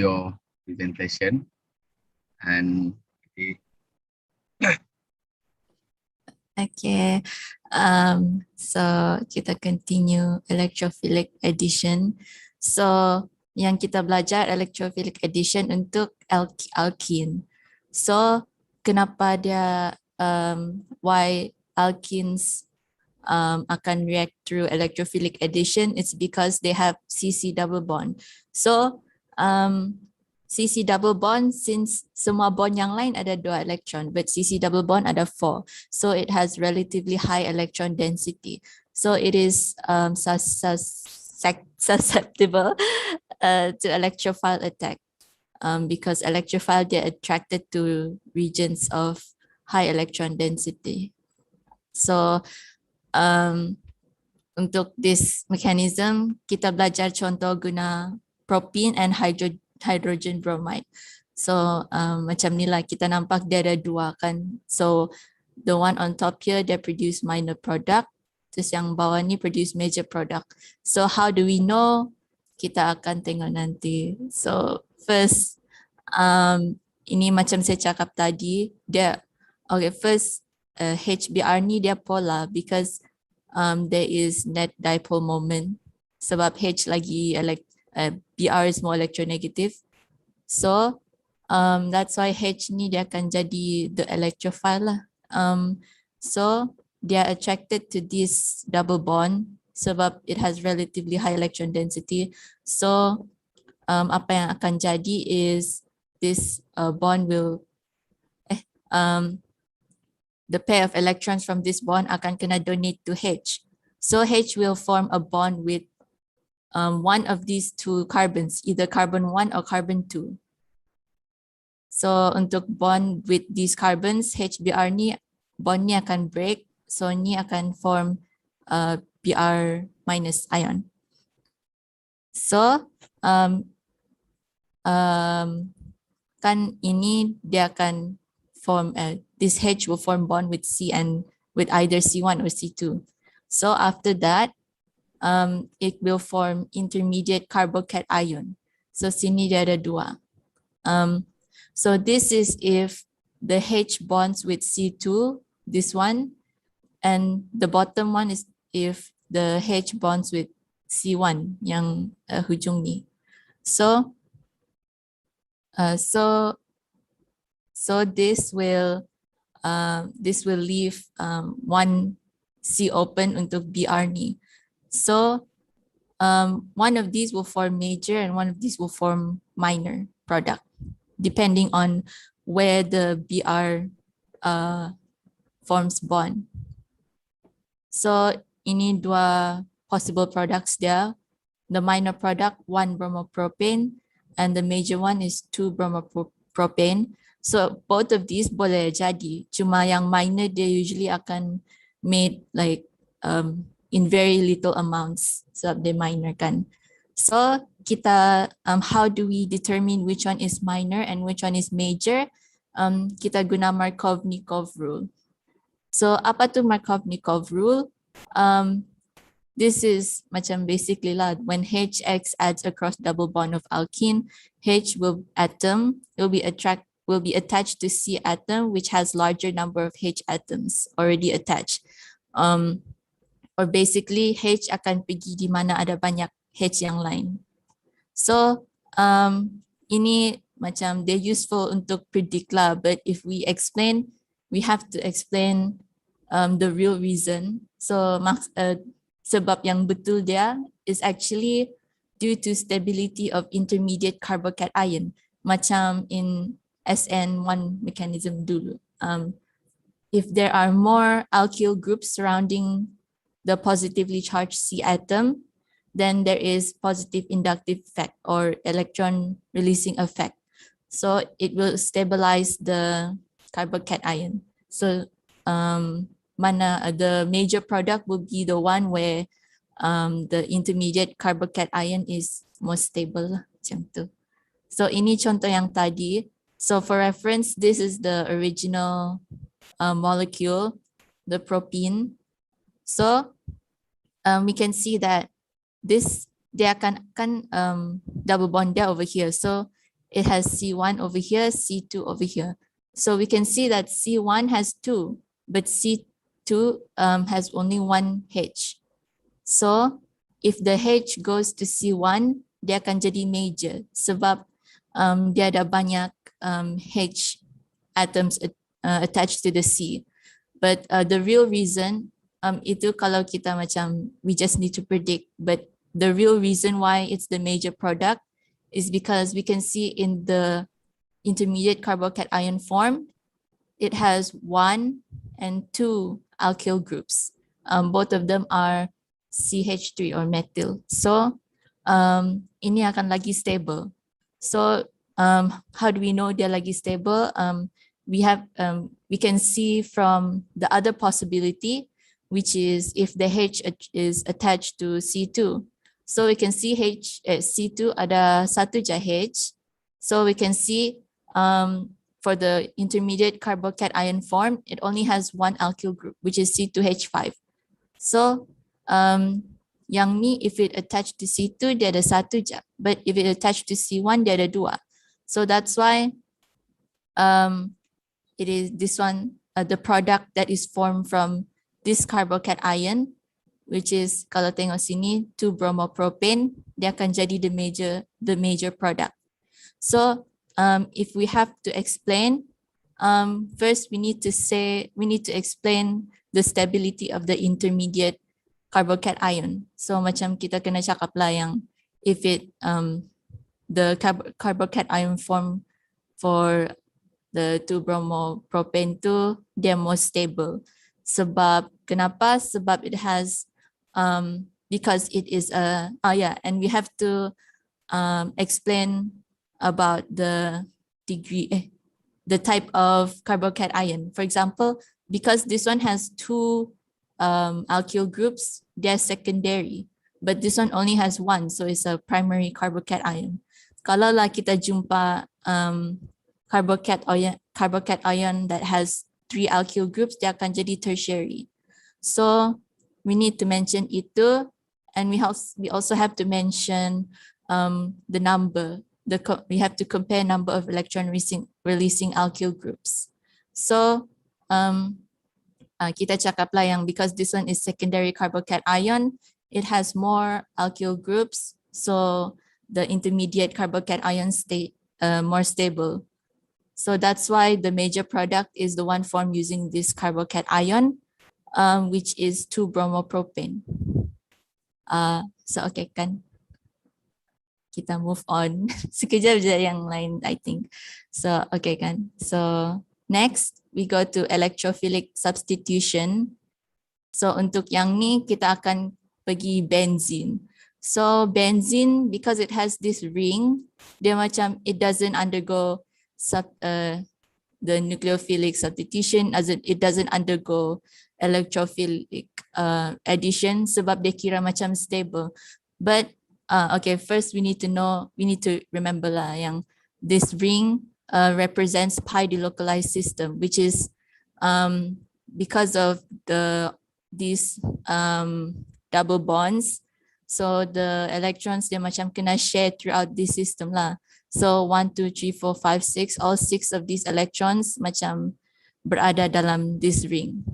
your presentation. And Okay, so kita continue electrophilic addition. So yang kita belajar electrophilic addition untuk alkene. So kenapa dia why alkenes akan react through electrophilic addition? It's because they have CC double bond. So CC double bond, since semua bond yang lain ada 2 elektron, but CC double bond ada 4. So it has relatively high electron density. So it is susceptible to electrophile attack because electrophile, they're attracted to regions of high electron density. So untuk this mechanism, kita belajar contoh guna propene and hydrogen bromide. So macam ni lah, kita nampak dia ada 2 kan. So the one on top here, dia produce minor product. Terus yang bawah ni produce major product. So how do we know? Kita akan tengok nanti. So first, ini macam saya cakap tadi, dia, okay, first HBr ni dia polar because there is net dipole moment. Sebab H lagi Br is more electronegative. So that's why H ni dia akan jadi the electrophile lah. So they are attracted to this double bond sebab it has relatively high electron density. So apa yang akan jadi is this bond will the pair of electrons from this bond akan kena donate to H. So H will form a bond with one of these 2 carbons, either carbon 1 or carbon 2. So untuk bond with these carbons, HBr ni, bond ni akan break. So ni akan form Br minus ion. So kan ini dia akan form, this H will form bond with C and with either C1 or C2. So after that, it will form intermediate carbocation. So sini dia ada 2. So this is if the H bonds with C2, this one, and the bottom one is if the H bonds with C1 yang hujung ni. So this will leave one C open untuk Br ni. So one of these will form major and one of these will form minor product, depending on where the Br forms bond. So ini 2 possible products there. The minor product, 1 bromopropane, and the major one is 2 bromopropane. So both of these boleh jadi. Cuma yang minor dia usually akan made like in very little amounts sebab dia minor kan. So kita how do we determine which one is minor and which one is major? Kita guna Markovnikov rule. So apa tu Markovnikov rule? This is macam basically lah, when HX adds across double bond of alkene, H will be attached to C atom which has larger number of H atoms already attached. Or basically H akan pergi di mana ada banyak H yang lain. So ini macam they're useful untuk predict lah, but if we explain, we have to explain the real reason. So sebab yang betul dia is actually due to stability of intermediate carbocation, macam in SN1 mechanism dulu. If there are more alkyl groups surrounding the positively charged C atom, then there is positive inductive effect or electron releasing effect. So it will stabilize the carbocation. So the major product will be the one where the intermediate carbocation is more stable macam tu. So ini contoh yang tadi. So for reference, this is the original molecule, the propene. So we can see that this dia akan double bond dia over here. So it has C1 over here, C2 over here. So we can see that C1 has 2, but C2 has only 1 H. So if the H goes to C1, dia akan jadi major sebab dia ada banyak H atoms attached to the C. But the real reason itu kalau kita macam we just need to predict, but the real reason why it's the major product is because we can see in the intermediate carbocation form, it has 1 and 2 alkyl groups. Both of them are CH3 or methyl. So ini akan lagi stable. So how do we know they're lagi stable? We can see from the other possibility, which is if the H is attached to C2. So we can see C2 ada satu je H. So we can see for the intermediate carbocation form, it only has 1 alkyl group, which is C2H5. So yang ni, if it attached to C2, dia ada satu je. But if it attached to C1, dia ada 2. So that's why it is this one, the product that is formed from this carbocation, which is kalau tengok sini 2-bromopropane, dia akan jadi the major product. So if we have to explain, first we need to explain the stability of the intermediate carbocation. So macam kita kena cakap lah yang if it the carbocation form for the 2-bromopropane tu dia more stable. Sebab kenapa? Sebab it has because it is and we have to explain about the degree, the type of carbocation. For example, because this one has 2 alkyl groups, they're secondary, but this one only has 1, so it's a primary carbocation. Kalau lah kita jumpa carbocation that has 3 alkyl groups, dia akan jadi tertiary. So we need to mention itu, and we also have to mention the number. We have to compare number of electron releasing alkyl groups. So kita cakap lah yang because this one is secondary carbocation, it has more alkyl groups, so the intermediate carbocation state more stable. So that's why the major product is the one formed using this carbocation, which is 2-bromopropane. So okay kan? Kita move on. Sekejap je yang lain, I think. So okay kan? So next, we go to electrophilic substitution. So untuk yang ni, kita akan pergi benzene. So benzene, because it has this ring, dia macam it doesn't undergo the nucleophilic substitution, as it doesn't undergo electrophilic addition sebab dia kira macam stable. But okay, first we need to remember lah yang this ring represents pi delocalized system, which is because of these double bonds. So the electrons dia macam kena share throughout this system lah. So 1, 2, 3, 4, 5, 6, all 6 of these electrons macam berada dalam this ring.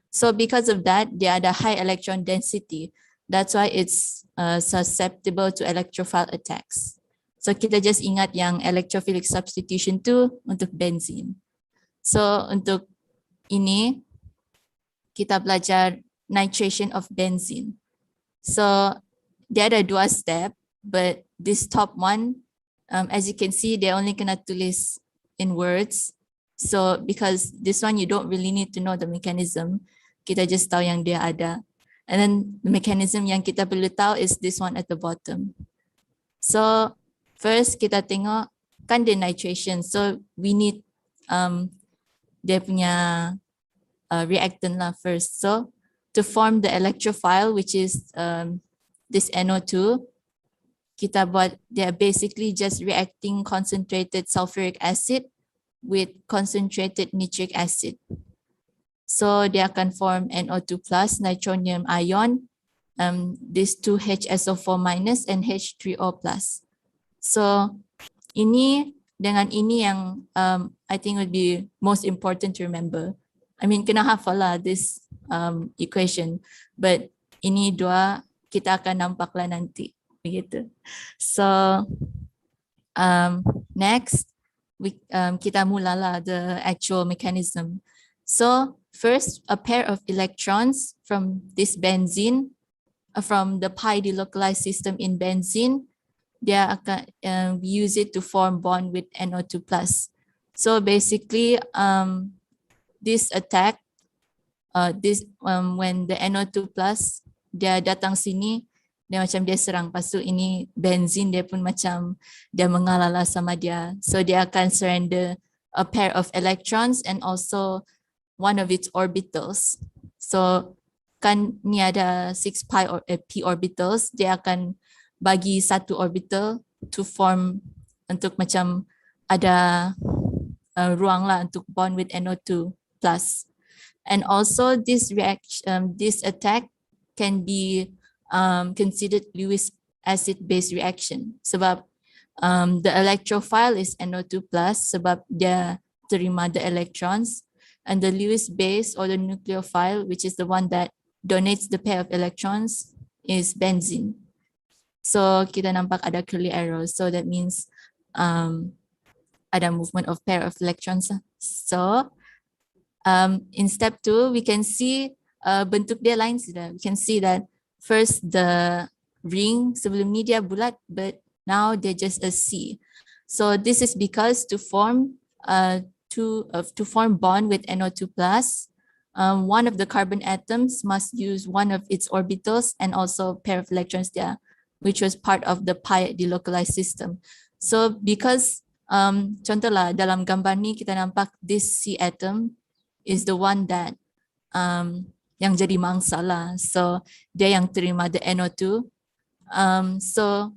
So because of that, dia ada high electron density. That's why it's susceptible to electrophile attacks. So kita just ingat yang electrophilic substitution tu untuk benzene. So untuk ini, kita belajar nitration of benzene. So dia ada 2 step, but this top one, as you can see, they only kena tulis in words. So because this one, you don't really need to know the mechanism. Kita just tahu yang dia ada. And then the mechanism yang kita perlu tahu is this one at the bottom. So first kita tengok kan dia nitration. So we need dia punya reactant lah first. So to form the electrophile, which is this NO2, kita buat, they're basically just reacting concentrated sulfuric acid with concentrated nitric acid. So they akan form NO2 plus, nitronium ion, this 2HSO4 minus and H3O plus. So ini dengan ini yang I think would be most important to remember. I mean, kena hafal lah this equation, but ini dua kita akan nampak lah nanti, begitu. So next, kita mulalah the actual mechanism. So first, a pair of electrons from this benzene, from the pi delocalized system in benzene, dia akan use it to form bond with NO2 plus. So basically, this attack, when the NO2 plus dia datang sini, dia macam dia serang. Lepas tu ini benzene dia pun macam dia mengalah lah sama dia. So dia akan surrender a pair of electrons and also one of its orbitals. So kan ni ada 6 pi or p orbitals, dia akan bagi satu orbital to form untuk macam ada ruang lah untuk bond with NO2 plus. And also this reaction, this attack can be considered Lewis acid base reaction sebab the electrophile is NO2 plus sebab dia terima the electrons, and the Lewis base or the nucleophile, which is the one that donates the pair of electrons, is benzene. So kita nampak ada curly arrows, so that means ada movement of pair of electrons. So in step 2 we can see bentuk dia lain sudah. We can see that first the ring sebelum ni dia bulat, but now they're just a C. So this is because to form bond with NO2 plus, one of the carbon atoms must use one of its orbitals and also pair of electrons there, which was part of the pi delocalized system. So because contohlah dalam gambar ni kita nampak this C atom is the one that yang jadi mangsa lah. So dia yang terima the NO2. So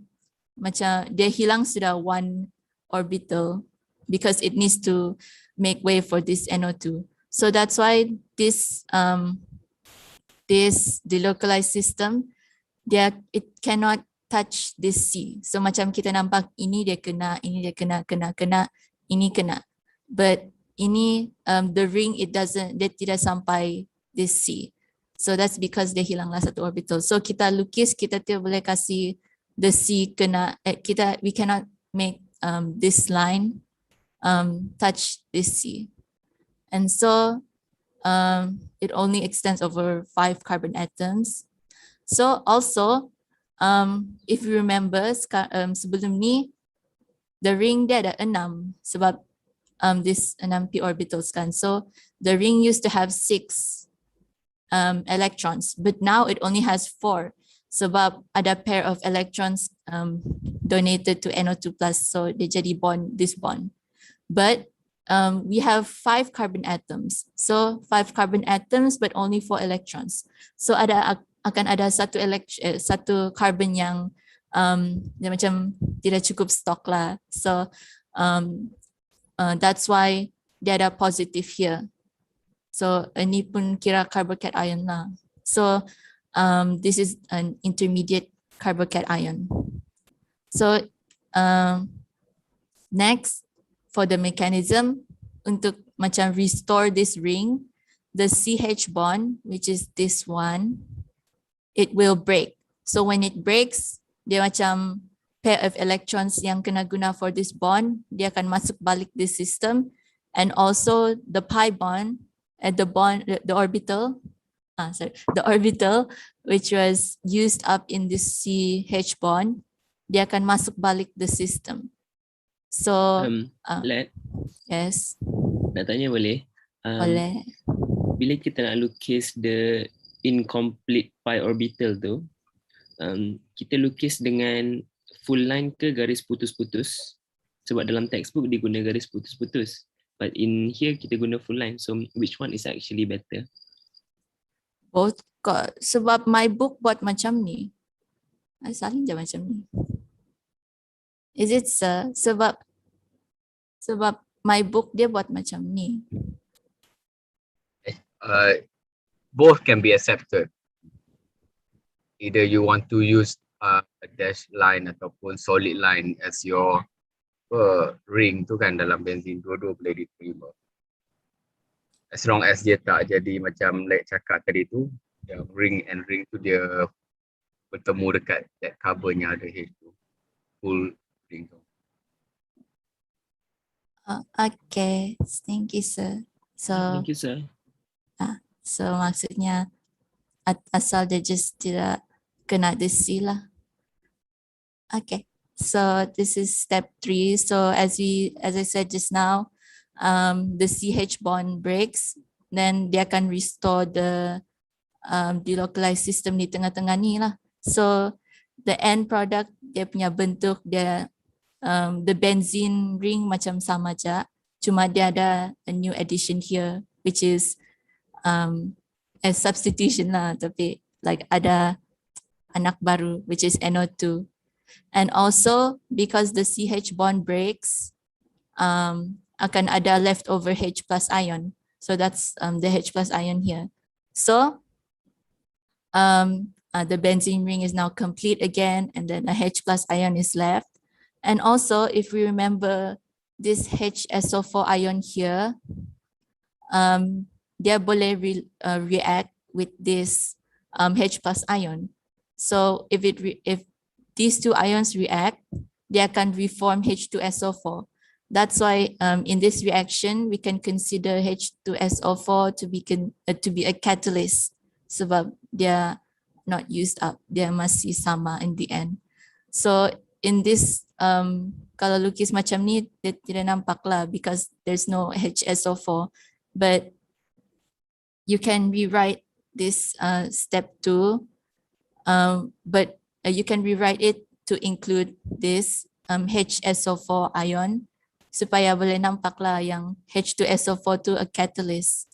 macam dia hilang sudah one orbital because it needs to make way for this NO2. So that's why this this delocalized system, it cannot touch this C. So macam kita nampak ini dia kena, ini dia kena, ini kena. But ini the ring dia tidak sampai this C. So that's because dia hilanglah satu orbital. So kita lukis, kita tidak boleh kasih the C kena, we cannot make this line touch this C. And so it only extends over 5 carbon atoms. So also, if you remember, sebelum ni, the ring dia ada 6 sebab this 6 p orbitals kan. So the ring used to have 6 electrons, but now it only has 4 sebab ada pair of electrons donated to NO2 plus, so dia jadi this bond. But we have 5 carbon atoms. So 5 carbon atoms, but only 4 electrons. So akan ada satu carbon yang dia macam tidak cukup stok lah. So that's why dia ada positive here. So ini pun kira carbocation lah. So this is an intermediate carbocation. So next, for the mechanism, untuk macam restore this ring, the CH bond, which is this one, it will break. So when it breaks, dia macam pair of electrons yang kena guna for this bond, dia akan masuk balik this system, and also the pi bond at the orbital, the orbital which was used up in this CH bond, dia akan masuk balik the system. So yes, nak tanya boleh? boleh. Bila kita nak lukis the incomplete pi orbital tu, kita lukis dengan full line ke garis putus-putus? Sebab dalam textbook dia guna garis putus-putus, but in here kita guna full line. So which one is actually better? Both. Sebab my book buat macam ni, salin je macam ni. Is it sebab my book dia buat macam ni. Both can be accepted. Either you want to use a dash line ataupun solid line as your apa ring tu kan dalam benzin dua-dua boleh diterima. As long as dia tak jadi macam like cakap tadi tu, yang ring and ring tu dia bertemu dekat that covernya ada H tu. Full ring tu. Okay, thank you sir. Thank you, sir. So maksudnya asal dia just tidak kena the C lah. Okay, so this is step 3. So as I said just now, the CH bond breaks, then dia akan restore the delocalized system di tengah-tengah ni lah. So the end product dia punya bentuk dia the benzene ring macam sama je, cuma dia ada a new addition here which is a substitution lah, tapi like ada anak baru which is NO2. And also because the CH bond breaks, akan ada leftover H plus ion. So that's the H plus ion here. So the benzene ring is now complete again, and then a H plus ion is left. And also, if we remember this HSO4 ion here, dia boleh react with this H plus ion. So if these two ions react, they can reform H2SO4. That's why in this reaction, we can consider H2SO4 to be a catalyst, sebab dia not used up, dia masih sama in the end. So in this, kalau lukis macam ni, dia tidak nampak lah because there's no HSO4. But you can rewrite this step 2, but you can rewrite it to include this HSO4 ion supaya boleh nampak lah yang H2SO4 to a catalyst.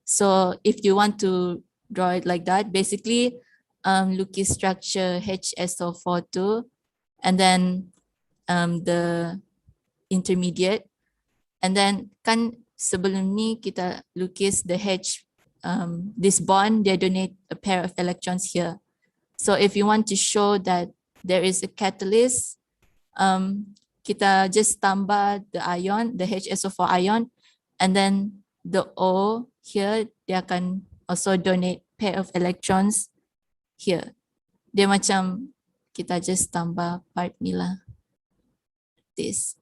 So if you want to draw it like that, basically lukis structure HSO4 and then the intermediate, and then kan sebelum ni kita lukis the H, this bond, they donate a pair of electrons here. So if you want to show that there is a catalyst, kita just tambah the ion, the HSO4 ion, and then the O here, dia akan also donate pair of electrons here. Dia macam kita just tambah part ni lah. This.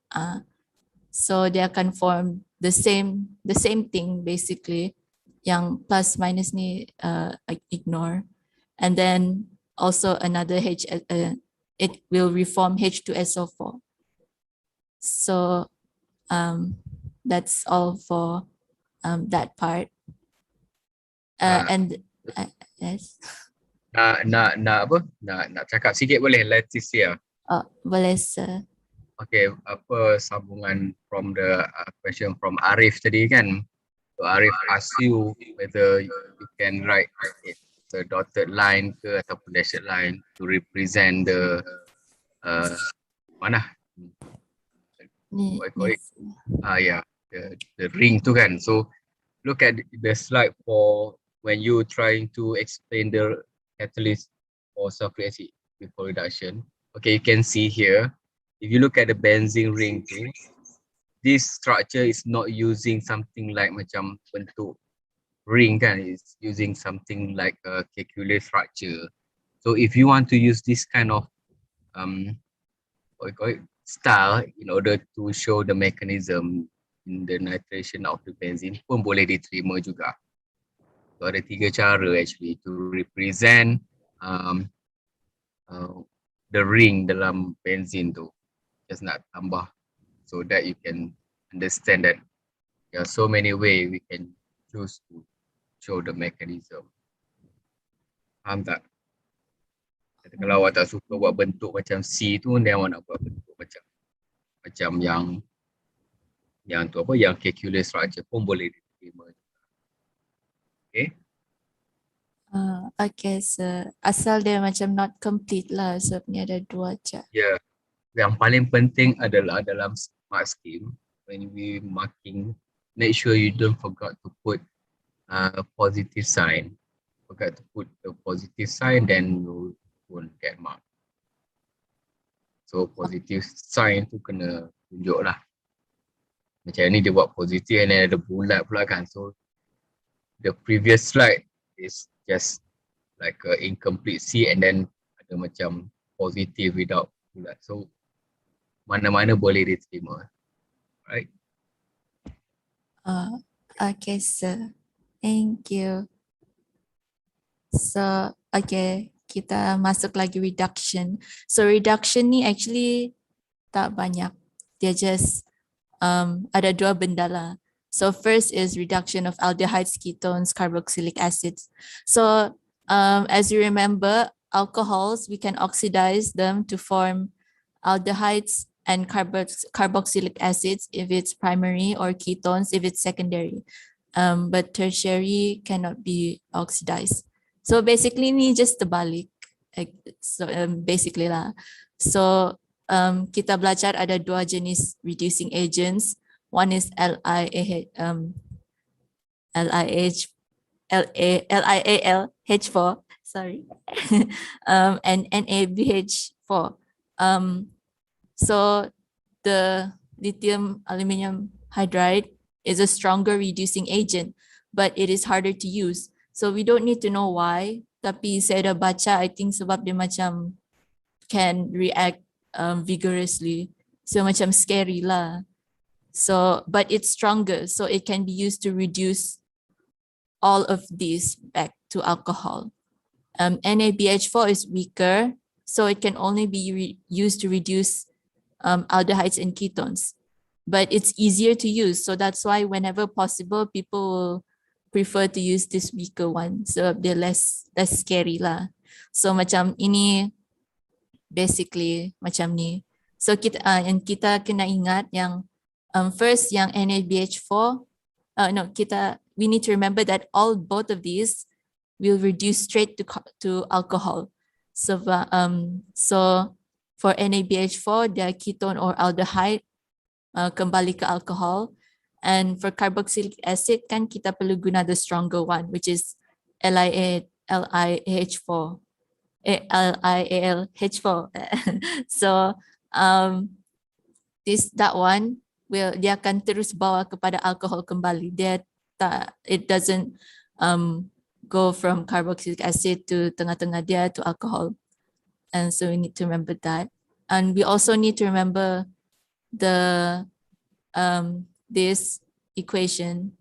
So dia akan form the same thing basically. Yang plus minus ni ignore. And then also another it will reform H2SO4. So that's all for that part. And yes. Nak cakap sikit boleh Leticia? Boleh sir. Okay, apa sambungan from the question from Arif tadi kan? So Arif ask you whether you can write it the dotted line ke ataupun dashed line to represent the mana? What I call it? The ring tu kan. So look at the slide for when you trying to explain the catalyst for sulfuric acid before reduction. Okay, you can see here. If you look at the benzene ring tu, this structure is not using something like macam bentuk ring kan, it's using something like a calculate structure. So if you want to use this kind of what you call it, style in order to show the mechanism in the nitration of the benzene pun boleh diterima juga. So ada 3 cara actually to represent the ring dalam benzene tu. Just nak tambah so that you can understand that there are so many ways we can choose to show the mechanism. Faham tak? Kalau awak tak suka buat bentuk macam C tu, dia awak nak buat bentuk macam yang tu apa, yang calculus structure pun boleh diterima. Okay? Okay, sir. Asal dia macam not complete lah, sebabnya ada 2 je. Yeah. Yang paling penting adalah dalam smart scheme, when we marking, make sure you don't forget to put positive sign. Forget to put the positive sign, then you won't get marked. So positive sign tu kena tunjuk lah. Macam ni dia buat positif and then ada bulat pula kan. So the previous slide is just like a incomplete C and then ada macam positive without bulat. So mana-mana boleh diterima. Right? Okay, sir. Thank you. So, okay, kita masuk lagi reduction. So reduction ni actually tak banyak. Dia just ada dua benda lah. So first is reduction of aldehydes, ketones, carboxylic acids. So as you remember, alcohols, we can oxidize them to form aldehydes and carboxylic acids if it's primary, or ketones if it's secondary. But tertiary cannot be oxidized. So basically ni just terbalik. So basically lah. So kita belajar ada dua jenis reducing agents. One is LiAlH4, sorry, and NaBH4. So the lithium aluminum hydride is a stronger reducing agent, but it is harder to use. So we don't need to know why. Tapi saya dah baca, I think sebab dia macam can react vigorously. So macam scary lah. So, but it's stronger. So it can be used to reduce all of these back to alcohol. NaBH4 is weaker. So it can only be used to reduce aldehydes and ketones. But it's easier to use. So that's why whenever possible, people will prefer to use this weaker one. So they're less scary lah. So macam ini basically macam ni. So kita kena ingat yang first yang NaBH4, we need to remember that both of these will reduce straight to alcohol. So for NaBH4, their ketone or aldehyde kembali ke alcohol. And for carboxylic acid kan kita perlu guna the stronger one, which is LiAlH4. LiAlH4. So that one dia akan terus bawa kepada alkohol kembali. It doesn't go from carboxylic acid to tengah-tengah dia to alcohol. And so we need to remember that. And we also need to remember this equation.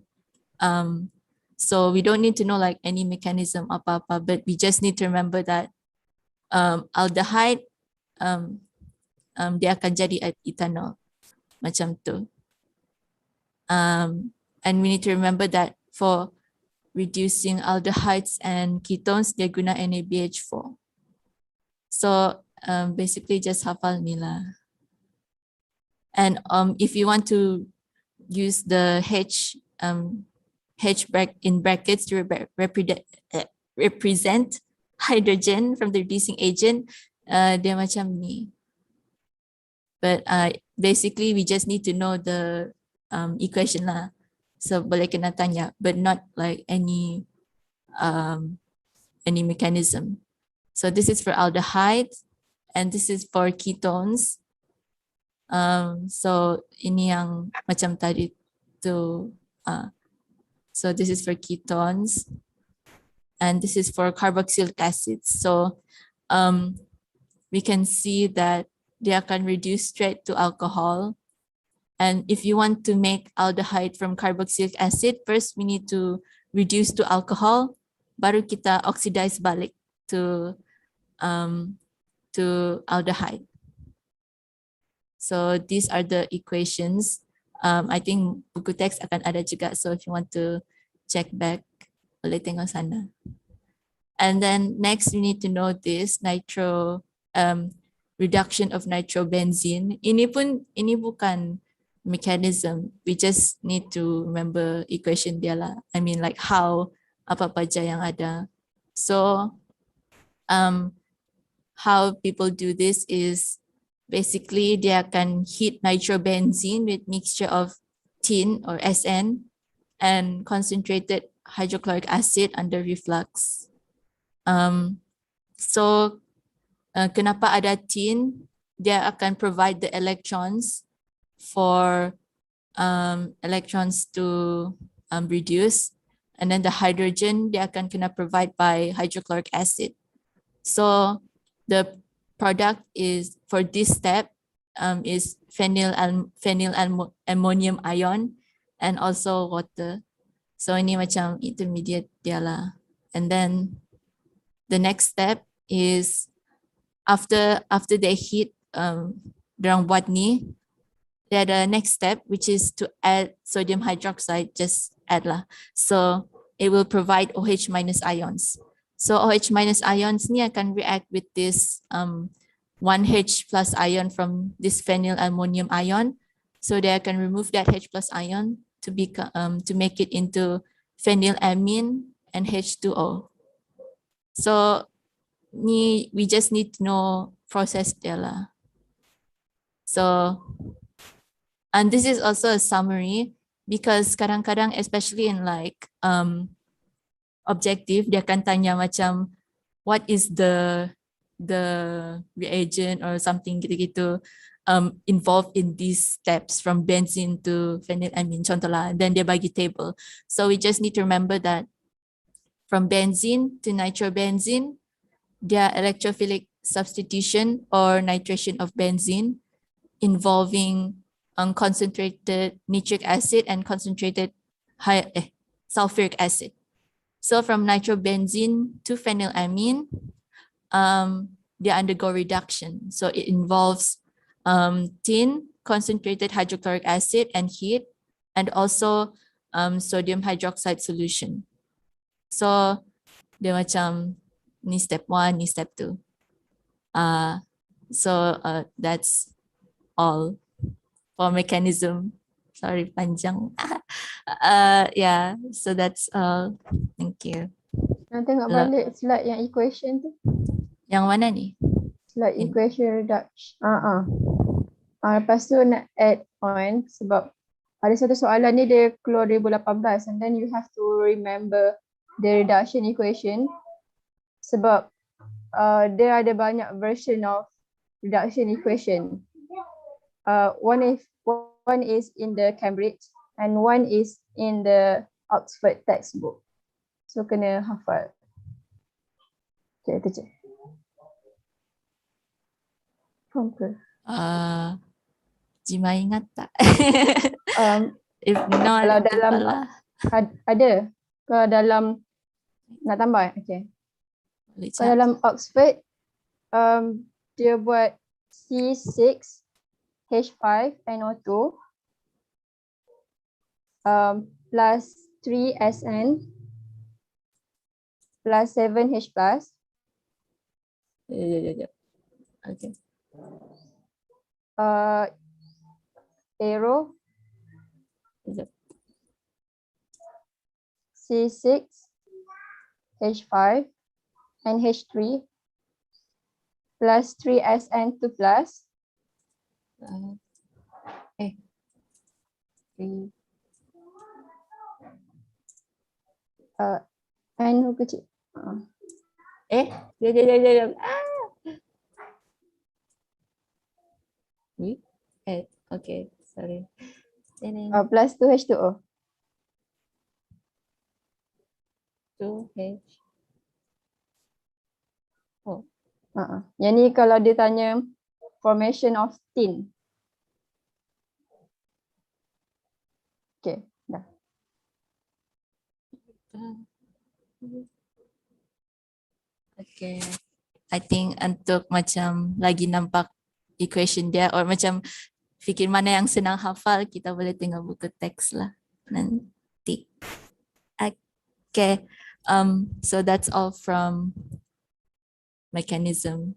So we don't need to know like any mechanism apa-apa, but we just need to remember that aldehyde dia akan jadi ethanol macam tu. And we need to remember that for reducing aldehydes and ketones, dia guna NaBH4. So basically just hafal ni lah. And if you want to use the H in brackets to represent hydrogen from the reducing agent, dia macam ni. But basically we just need to know the equation lah. So boleh kena tanya, but not like any mechanism. So this is for aldehydes and this is for ketones. So ini yang macam tadi tu. So this is for ketones and this is for carboxylic acids. So we can see that they akan reduce straight to alcohol. And if you want to make aldehyde from carboxylic acid, first we need to reduce to alcohol, baru kita oxidize balik to aldehyde. So these are the equations. I think buku teks akan ada juga. So if you want to check back, boleh tengok sana. And then next we need to know this reduction of nitrobenzene. Ini bukan mechanism. We just need to remember equation dia lah. I mean like how apa-apa aja yang ada. So how people do this is basically they akan heat nitrobenzene with mixture of tin or SN and concentrated hydrochloric acid under reflux. So kenapa ada tin? dia akan provide the electrons for electrons to reduce, and then the hydrogen dia akan kena provide by hydrochloric acid. So the product is for this step is ammonium ion and also water. So ini macam intermediate dia lah. And then the next step is after they heat dorang buat ni, there the next step which is to add sodium hydroxide, just add lah. So it will provide OH minus ions. So OH minus ions ni akan react with this 1H plus ion from this phenylammonium ion. So they can remove that H plus ion to make it into phenylamine and H2O. So we just need to know process dia lah. So, and this is also a summary because kadang-kadang especially in like objective dia akan tanya macam what is the reagent or something gitu-gitu involved in these steps from benzene to phenylamine contoh lah, then dia bagi table. So we just need to remember that from benzene to nitrobenzene, their electrophilic substitution or nitration of benzene involving concentrated nitric acid and concentrated sulfuric acid. So from nitrobenzene to phenylamine, they undergo reduction. So it involves tin, concentrated hydrochloric acid and heat, and also sodium hydroxide solution. So dia macam ni step 1, ni step 2. So that's all for mechanism. Sorry, panjang. Yeah, so that's all. Thank you. Nak tengok balik slide yang equation tu. Yang mana ni? Slide equation reduction. Lepas tu nak add on sebab ada satu soalan ni dia keluar 2018 and then you have to remember the reduction equation sebab dia ada banyak version of reduction equation. One is in the Cambridge and one is in the Oxford textbook. So kena hafal. Okay, tu je. Faham ke? Jima ingat tak? If not, kalau dalam lah. ada. Kalau dalam nak tambah, okay. Kalau dalam Oxford, dia buat C6H5NO2 plus 3SN plus 7H plus. Okay. Arrow C6 H5 and H3 plus 3SN2 plus 3 N kecil. Dia. Okay, sorry. Plus 2H2O. 2H. Yang ni kalau dia tanya formation of tin. Okay, dah. Okay. I think untuk macam lagi nampak equation dia or macam fikir mana yang senang hafal, kita boleh tengok buku teks lah nanti. Okay. So that's all from mechanism.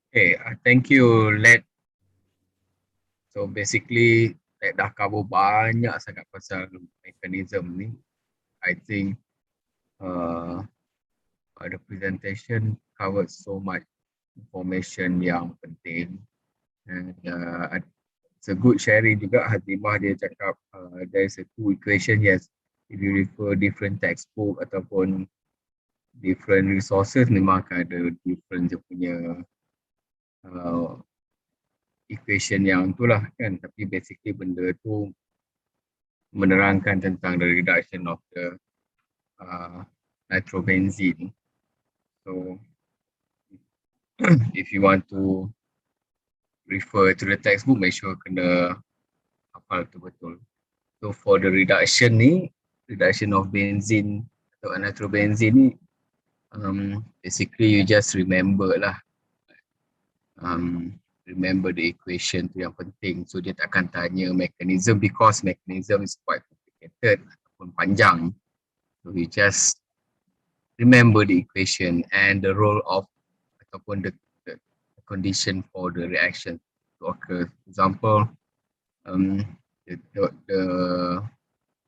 Okay, thank you, Let. So basically, Let dah cover banyak sangat pasal mechanism ni. I think the presentation covered so much information yang penting. And it's a good sharing juga. Hatimah dia cakap there is a 2 equation, yes. if you refer different textbook ataupun different resources, memang akan ada different dia punya uh, equation yang tu lah kan. Tapi basically benda tu menerangkan tentang the reduction of the nitrobenzene. So if you want to refer to the textbook, make sure kena hafal betul-betul. So for the reduction ni, reduction of benzene atau nitrobenzene ni, basically you just remember lah. Remember the equation tu yang penting. So dia tak akan tanya mechanism because mechanism is quite complicated ataupun panjang. So you just remember the equation and the role of ataupun the condition for the reaction to occur. For example, the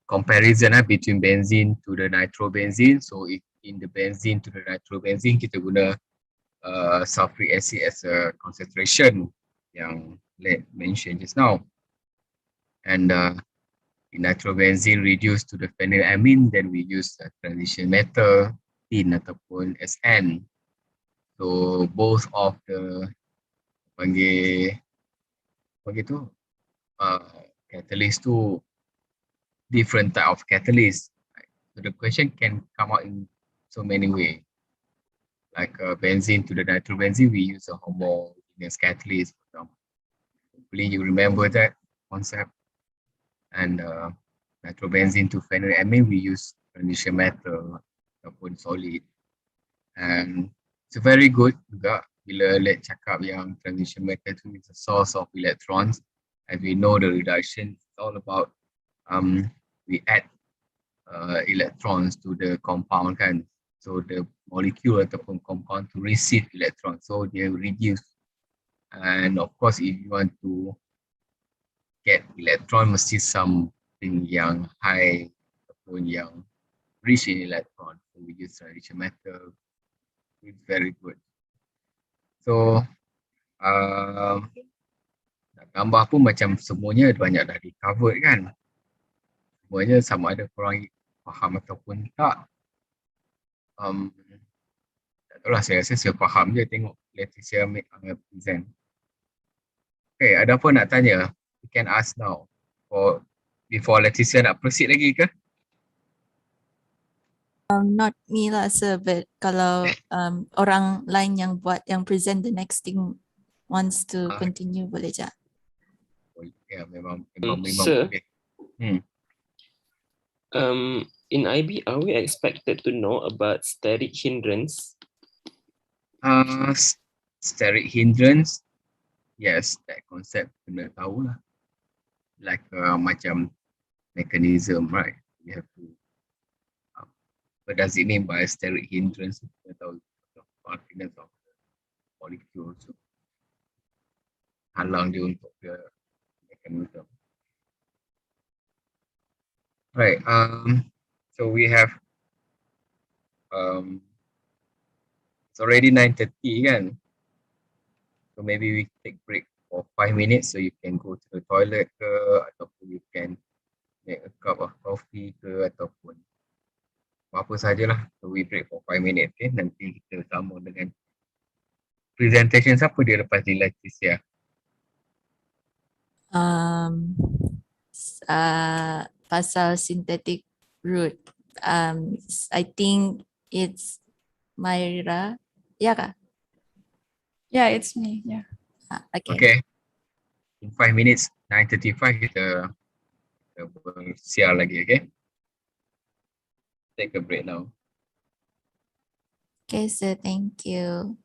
comparison between benzene to the nitrobenzene. So if in the benzene to the nitrobenzene, kita guna sulfuric acid as a concentration yang Led mentioned just now. And the nitrobenzene reduced to the phenylamine, then we use the transition metal, tin ataupun SN. So both of the panggil tu catalyst tu different type of catalyst. So the question can come out in so many ways. Like benzene to the nitrobenzene, we use a homogeneous catalyst, for example. Hopefully you remember that concept. And nitrobenzene to phenylamine, we use transition metal ataupun solid. And it's very good juga bila Led cakap yang transition metal tu is a source of electrons. As we know, the reduction is all about we add electrons to the compound kan. So the molecule ataupun compound to receive electrons. So they reduce. And of course, if you want to get electron, mesti something yang high ataupun yang rich in electron. So we use transition metal. It's very good. So gambar pun macam semuanya banyak dah di cover kan. Semuanya sama ada korang faham ataupun tak. Tak tahu lah, saya rasa saya faham je tengok Leticia present. Okay, ada apa nak tanya? You can ask now. Or before Leticia nak proceed lagi ke? Not me lah sir, but kalau orang lain yang buat yang present the next thing wants to continue boleh je. Ya, memang Sir, boleh. In IB, are we expected to know about steric hindrance? Steric hindrance, yes, that concept kena tahu lah. Like macam mechanism, right? You have to what does it mean by steric hindrance? Kena tahu the confidence of the molecule. So, halang dia untuk the mechanism. Right. So we have it's already 9:30 kan. So maybe we take break for 5 minutes so you can go to the toilet ke ataupun you can make a cup of coffee ke ataupun apa sajalah. So we break for 5 minutes, okay? Nanti kita sambung dengan presentation siapa dia lepas ni Leticia? Pasal synthetic route. I think it's Myra. Ya kah? Yeah, it's me. Yeah. Okay. Okay. In 5 minutes, 9:35 kita bersiar lagi, okay? Take a break now. Okay, sir. Thank you.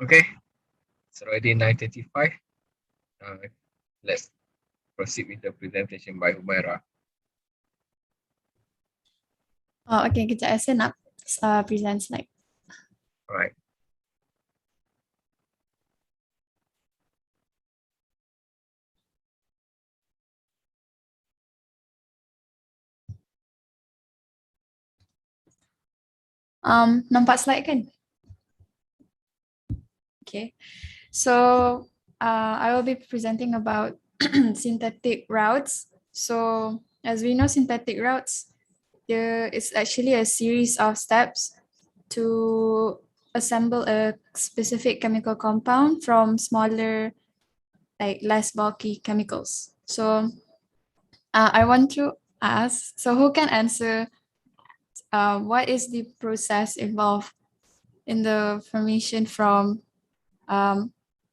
Okay, it's already 9:35. Let's proceed with the presentation by Humaira. Oh, okay, kejap saya nak present slide. All right. Nampak slide kan? Okay. So I will be presenting about synthetic routes. So as we know, synthetic routes, there is actually a series of steps to assemble a specific chemical compound from smaller, like less bulky chemicals. So I want to ask, so who can answer what is the process involved in the formation from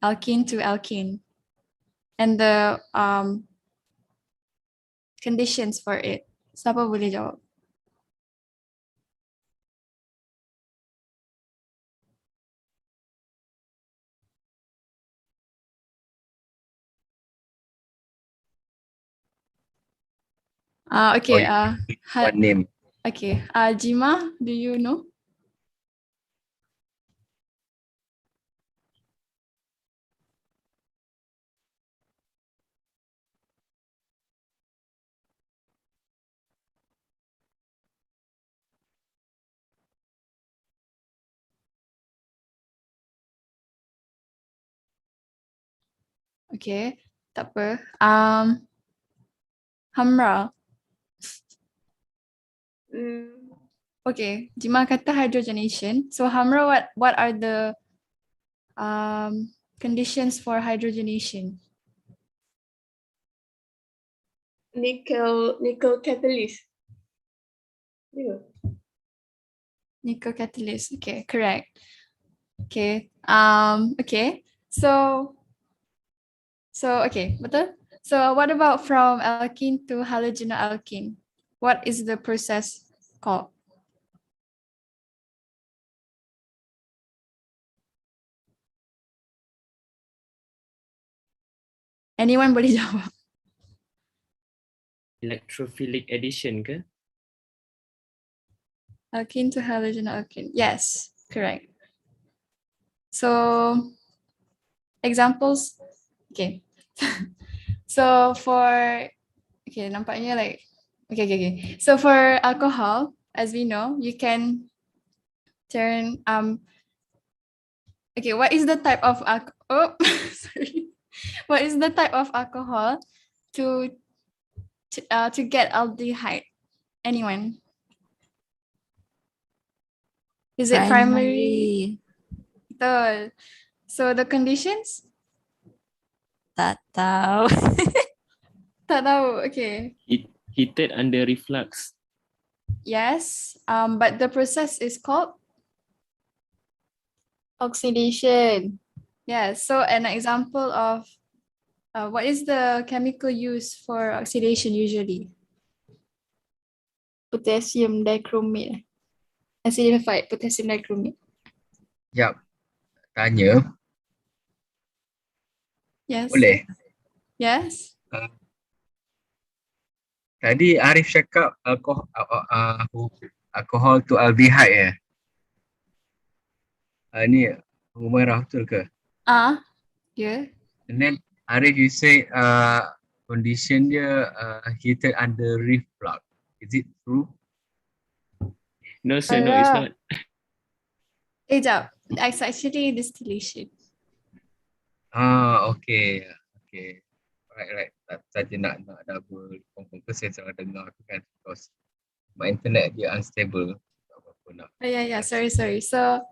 alkene to alkene and the conditions for it? Siapa boleh jawab? Okay. One name. Okay. Jima, do you know? Okay, tak apa. Hamra. Okay, Jima kata hydrogenation. So Hamra, what are the conditions for hydrogenation? Nickel catalyst. Yeah. Nickel catalyst. Okay, correct. Okay. Okay. So okay, betul? So what about from alkene to halogenoalkene? What is the process called? Anyone boleh jawab? Electrophilic addition ke? Alkene to halogenoalkene. Yes, correct. So examples. Okay. So for nampaknya like okay. So for alcohol, as we know, you can turn okay, what is the type of sorry. What is the type of alcohol to get aldehyde? Anyone? Is it primary? Betul. So the conditions? Tak tahu. Tak tahu. Okay. Heated under reflux. Yes. But the process is called Oxidation. yeah. So an example of what is the chemical used for oxidation usually? Potassium dichromate. Acidified potassium dichromate. Yap. Tanya. Yes. Boleh? Yes. Tadi Arif cakap alkohol to aldehyde ni Humairah betul ke? Yeah. And then Arif, you say condition dia heated under reflux. Is it true? No sir, no it's not. Jap. It's actually distillation. Okay. Okay. Right. Saja nak double confirm ke saya salah dengar tu kan, because my internet dia unstable. Tak apa-apa nak. Yeah. Sorry. So,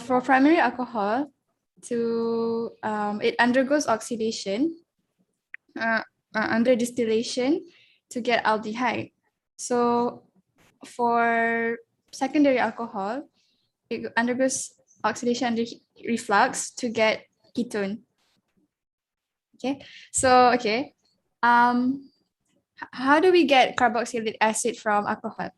for primary alcohol, it undergoes oxidation under distillation to get aldehyde. So, for secondary alcohol, it undergoes oxidation under reflux to get ketone. Okay. So, okay. How do we get carboxylic acid from alcohol?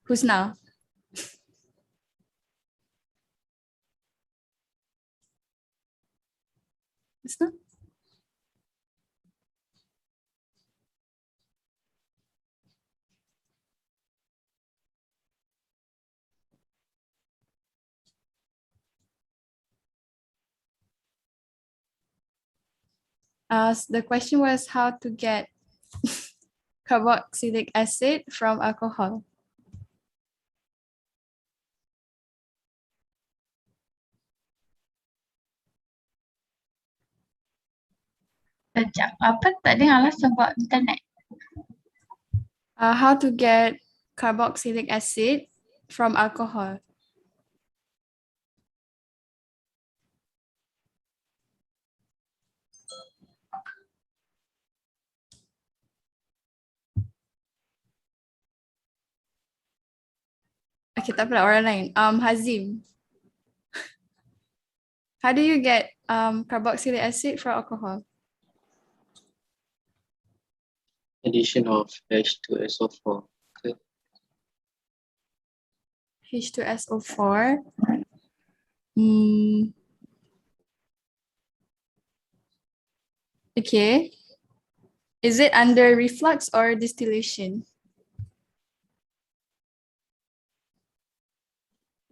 Husna. Husna? The question was how to get carboxylic acid from alcohol. Sekejap, apa tak dengar lah sebab internet. How to get carboxylic acid from alcohol. Okay, tak apalah orang lain. Hazim. How do you get carboxylic acid from alcohol? Addition of H2SO4. H2SO4. Okay. Is it under reflux or distillation?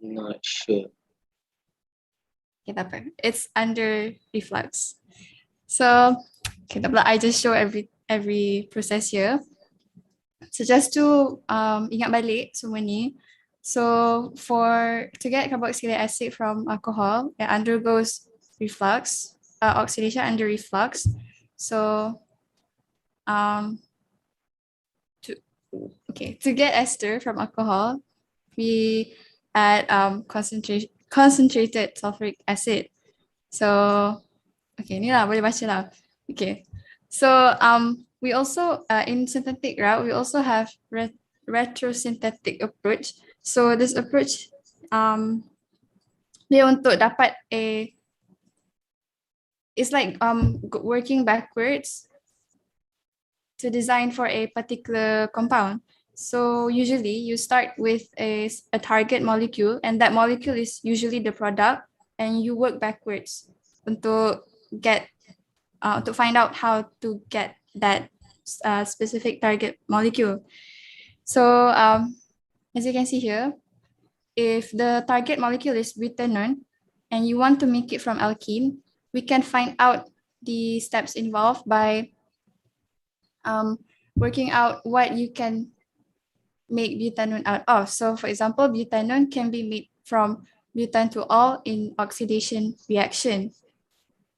Not sure. Okay, tak apa. It's under reflux. So, okay, tak apa. I just show every process here. So just to ingat balik semua ni. So to get carboxylic acid from alcohol, it undergoes reflux, oxidation under reflux. So to get ester from alcohol, we add concentrated sulfuric acid. So okay, ni lah boleh baca lah. Okay, so we also in synthetic route we also have retrosynthetic approach. So this approach dia untuk dapat it's like working backwards to design for a particular compound. So usually you start with a target molecule, and that molecule is usually the product, and you work backwards untuk to find out how to get that specific target molecule. So as you can see here, if the target molecule is butanone and you want to make it from alkene, we can find out the steps involved by working out what you can make butanone out of. So for example, butanone can be made from butan-to-ol in oxidation reaction.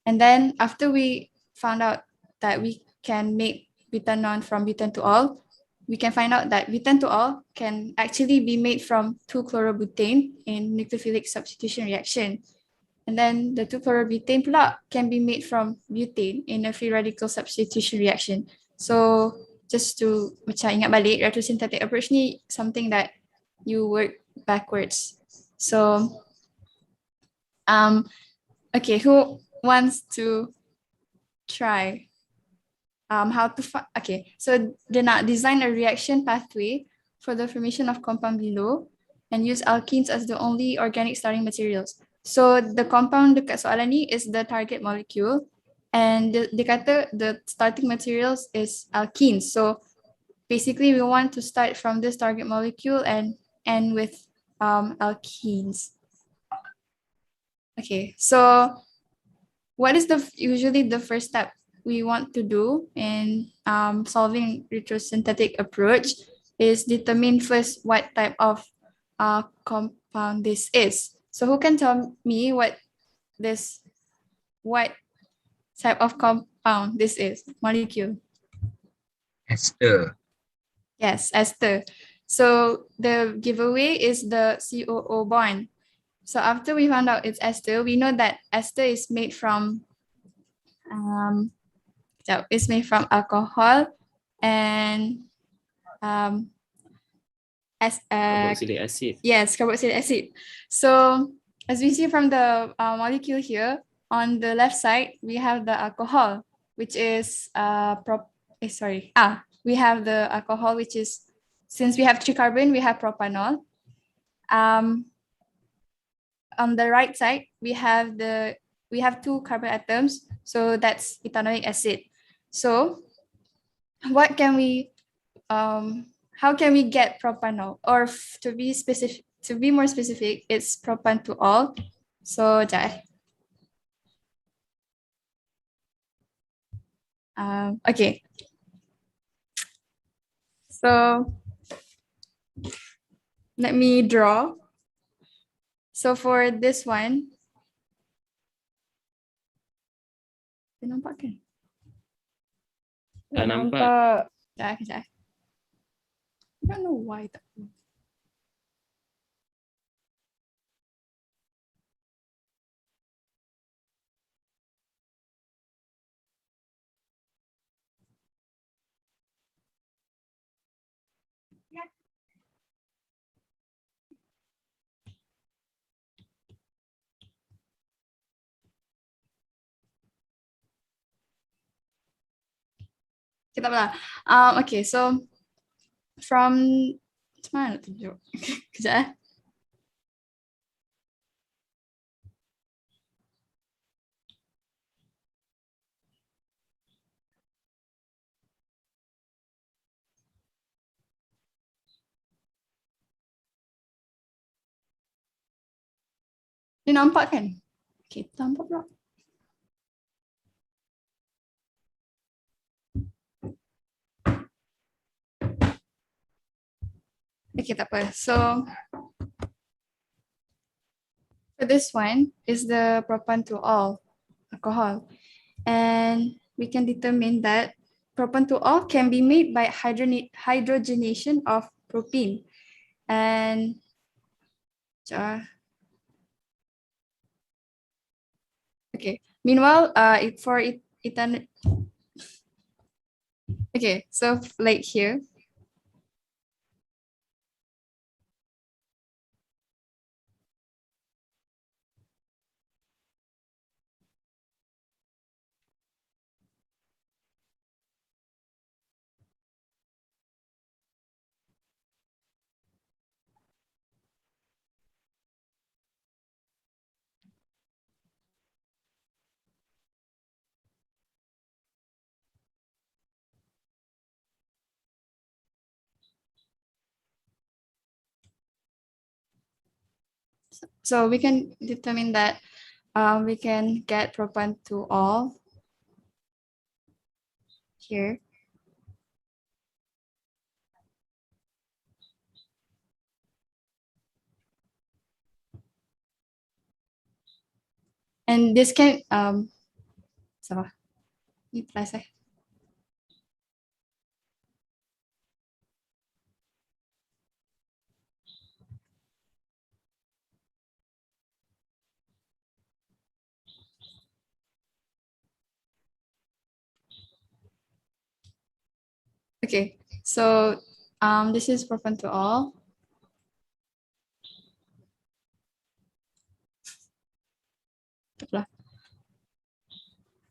And then after we found out that we can make butanone from butan-to-ol, we can find out that butan-to-ol can actually be made from 2-chlorobutane in nucleophilic substitution reaction. And then the 2-chlorobutane pula can be made from butane in a free radical substitution reaction. So just to macam ingat balik, retrosynthetic approach ni something that you work backwards. So okay, who wants to try how to okay, so dia nak design a reaction pathway for the formation of compound below and use alkenes as the only organic starting materials. So the compound dekat soalan ni is the target molecule, and dia kata the starting materials is alkenes. So basically we want to start from this target molecule and end with alkenes. Okay, so what is usually the first step we want to do in solving retrosynthetic approach is determine first what type of compound this is. So who can tell me what type of compound this is? Molecule. Ester. Yes, ester. So the giveaway is the COO bond. So after we found out it's ester, we know that ester is made from alcohol and Carboxylic acid. Yes, carboxylic acid. So as we see from the molecule here, on the left side, we have the alcohol, which is we have the alcohol, which is since we have 3 carbon, we have propanol. On the right side, we have 2 carbon atoms, so that's ethanoic acid. So what can we how can we get propanol? Or to be specific, to be more specific, it's propan to all. So okay. So let me draw. So for this one, nampak kan? Tak nampak. Kejap. I don't know why tak. Okay, tak apalah. Okay, so from macam mana nak tunjuk? Kejap. Dia nampak kan? Okay, nampak pula. Okay, tak apa. So for this one is the propan to all alcohol. And we can determine that propan to all can be made by hydrogenation of propene. And okay, meanwhile, okay, so like here, so we can determine that we can get propan to all here. And this can salah. Ni plus Okay, so this is propan to all.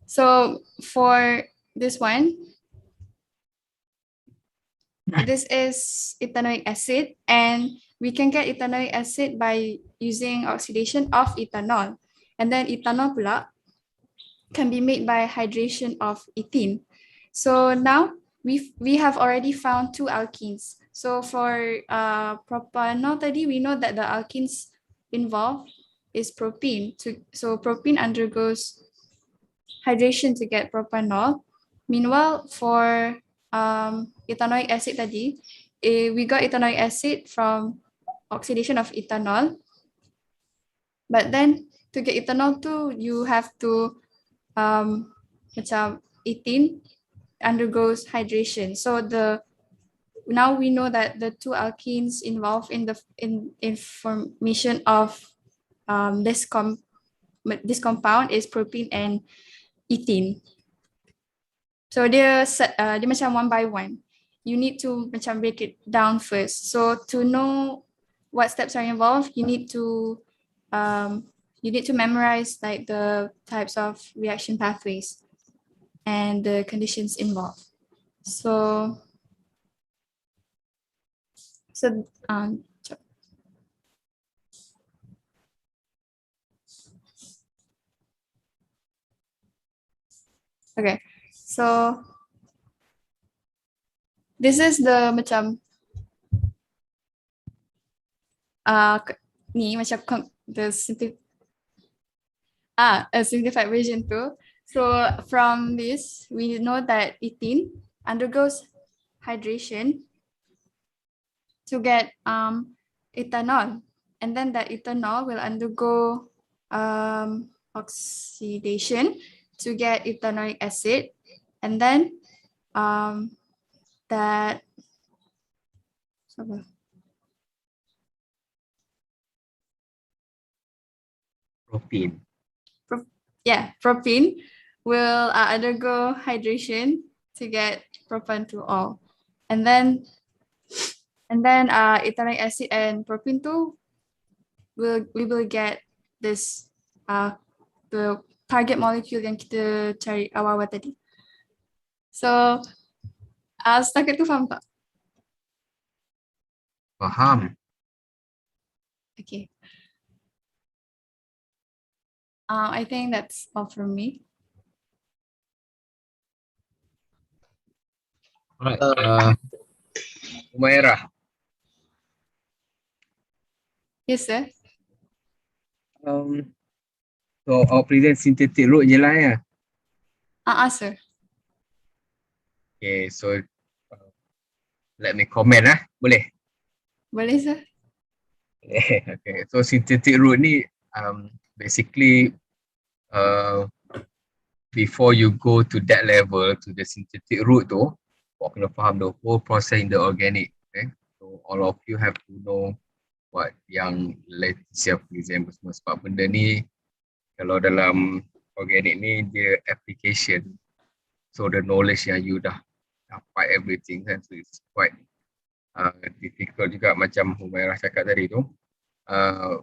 So for this one, this is ethanoic acid, and we can get ethanoic acid by using oxidation of ethanol. And then ethanol pula can be made by hydration of ethene. So now we have already found 2 alkenes. So for propanol tadi, we know that the alkenes involved is propene. So propene undergoes hydration to get propanol. Meanwhile, for ethanoic acid tadi, we got ethanoic acid from oxidation of ethanol. But then to get ethanol too, you have to macam ethene undergoes hydration. So now we know that the 2 alkenes involved in the formation of this compound is propene and ethene. So dia macam one by one. You need to macam break it down first. So to know what steps are involved, you need to memorize like the types of reaction pathways and the conditions involved. So So okay, so this is the macam ni macam the a simplified version too. So from this, we know that ethene undergoes hydration to get ethanol, and then that ethanol will undergo oxidation to get ethanoic acid, and then that Propane. propene will undergo hydration to get propan-2-ol, and then ethanoic acid and propene too we will get this the target molecule yang kita cari awal-awal tadi. So setakat tu faham tak? Faham. Okay. I think that's all from me. Alright. Umairah. Yes, sir. So our present synthetic route je lah ya. Sir. Okay, so let me comment lah. Boleh? Boleh, sir. Okay, so synthetic route ni basically before you go to that level, to the synthetic route tu, kau kena faham the whole process in the organic. Okay? So all of you have to know what yang Leticia present semua, sebab benda ni kalau dalam organic ni dia application. So the knowledge yang you dah dapat everything kan, so it's quite difficult juga macam Humairah cakap tadi tu.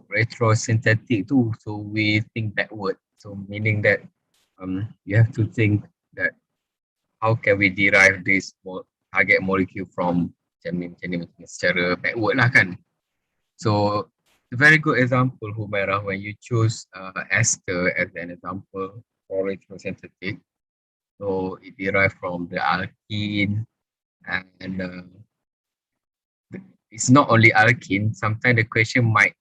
Retrosynthetic tu, so we think backward. So meaning that you have to think that how can we derive this target molecule from macam ni secara backward lah kan. So a very good example Humairah, when you choose ester as an example for retrosynthetic. So it derived from the alkene, and it's not only alkene. Sometimes the question might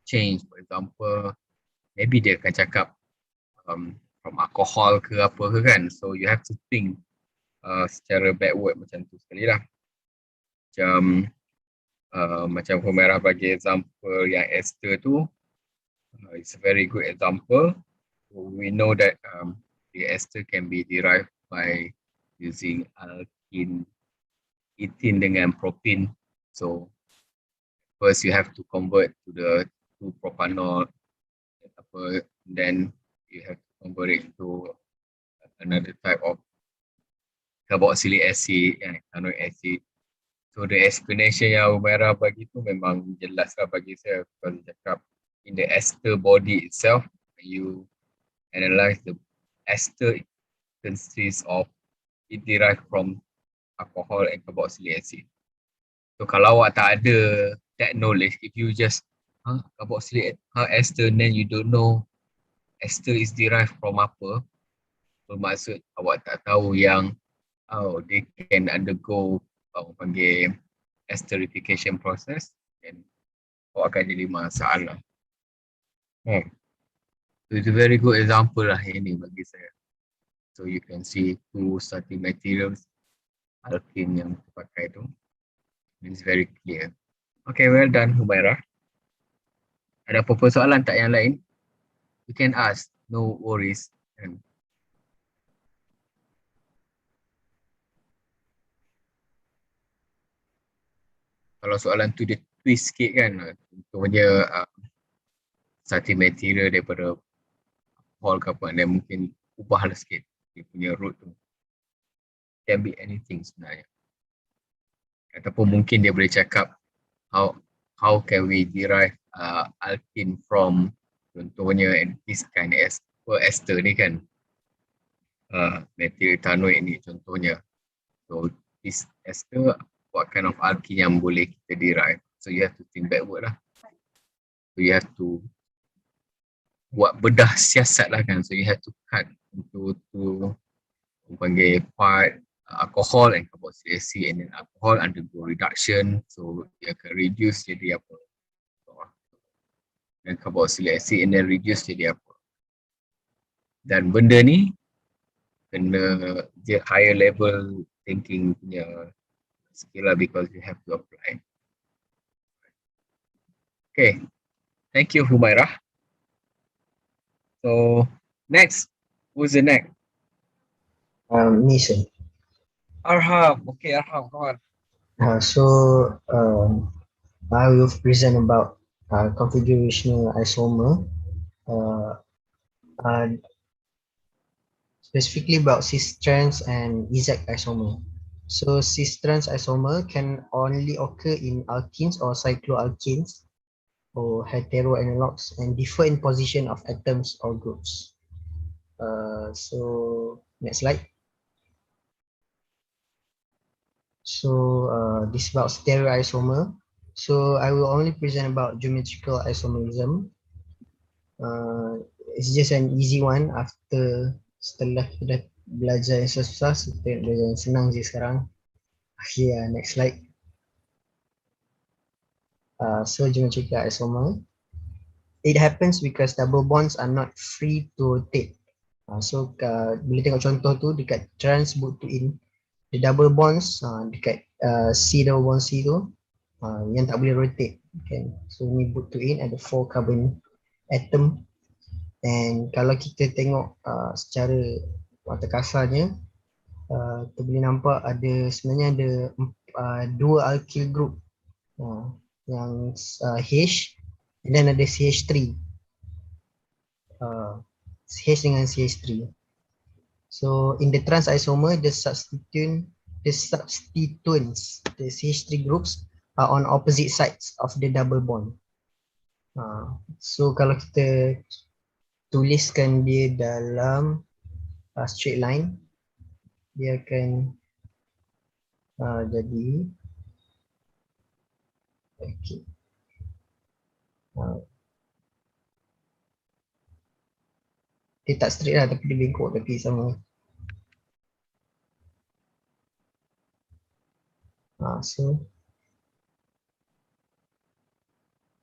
change. For example, maybe dia akan cakap from alcohol ke apa ke kan. So you have to think secara backward macam tu sekali lah. Macam Humairah bagi example yang ester tu, it's a very good example. So we know that the ester can be derived by using alkene, ethene dengan propene. So first you have to convert to the 2-propanol, then you have to convert it to another type of carboxylic acid and ethanoic acid. So the explanation yang Humairah bagi tu memang jelas lah bagi saya, kalau cakap in the ester body itself, you analyze the ester consists of, it derived from alcohol and carboxylic acid. So kalau awak tak ada that knowledge, if you just carboxylic ester, then you don't know ester is derived from apa, bermaksud awak tak tahu yang they can undergo panggil esterification process, and awak akan jadi masalah. So it's a very good example lah ini bagi saya. So you can see two starting materials, alkene yang pakai tu. It's very clear. Okay, well done Humairah. Ada apa-apa soalan tak yang lain? You can ask, no worries. Kalau soalan tu dia twist sikit kan, contohnya starting material daripada hall ke apa, dan mungkin ubahlah sikit dia punya root tu. Can be anything sebenarnya. Ataupun mungkin dia boleh cakap how can we derive alkene from, contohnya this kind of ester ni kan, material ethanoic ni contohnya. So this ester what kind of alkene yang boleh kita derive. So you have to think backward lah. So you have to buat bedah siasat lah kan. So you have to cut into panggil part alcohol and carboxylic acid, and then alcohol undergo reduction. So dia akan reduce jadi apa? Dan carboxylic acid and then reduce jadi apa? Dan benda ni kena dia higher level thinking punya skill lah, because you have to apply. Okay, thank you Humairah. So next, who's the next? Me, sir. Arham. Okay, Arham, come on. I will present about configurational isomer, specifically about cis-trans and exact isomer. So cis-trans isomer can only occur in alkenes or cycloalkenes or heteroanalogues and differ in position of atoms or groups. So next slide. So this is about stereoisomer. So I will only present about geometrical isomerism. It's just an easy one setelah kita dah belajar yang susah, kita belajar yang senang je sekarang. Okay, next slide. So geometrical isomer. It happens because double bonds are not free to rotate. So boleh tengok contoh tu dekat trans boot to in. The double bonds dekat C double bond C tu yang tak boleh rotate, okay. So ni boot to in ada 4 carbon atom, and kalau kita tengok secara mata kasarnya kita boleh nampak sebenarnya ada 2 alkyl group yang H dan ada CH3, H dengan CH3. So in the trans isomer, the substituents, the CH3 groups are on opposite sides of the double bond. So kalau kita tuliskan dia dalam straight line, dia akan jadi okay. Dia tak straight lah, tapi dia bengkok, tapi sama.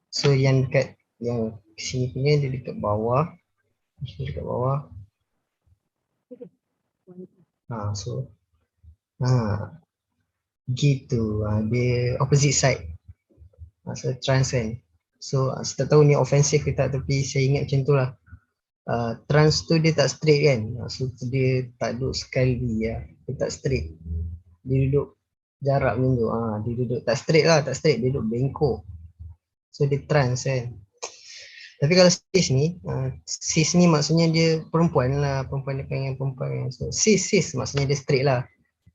So yang dekat yang sini punya dia dekat bawah. Dia dekat bawah. Gitu. Dia opposite side. So trans kan. So saya tak tahu ni offensive ke tak, tapi saya ingat macam tu lah. Trans tu dia tak straight kan. So dia tak duduk sekali ya. Dia tak straight. Dia duduk jarak macam tu. Dia duduk tak straight lah, tak straight, dia duduk bengkok. So dia trans kan. Tapi kalau cis ni maksudnya dia perempuan lah, perempuan dia pengen perempuan. So cis maksudnya dia straight lah.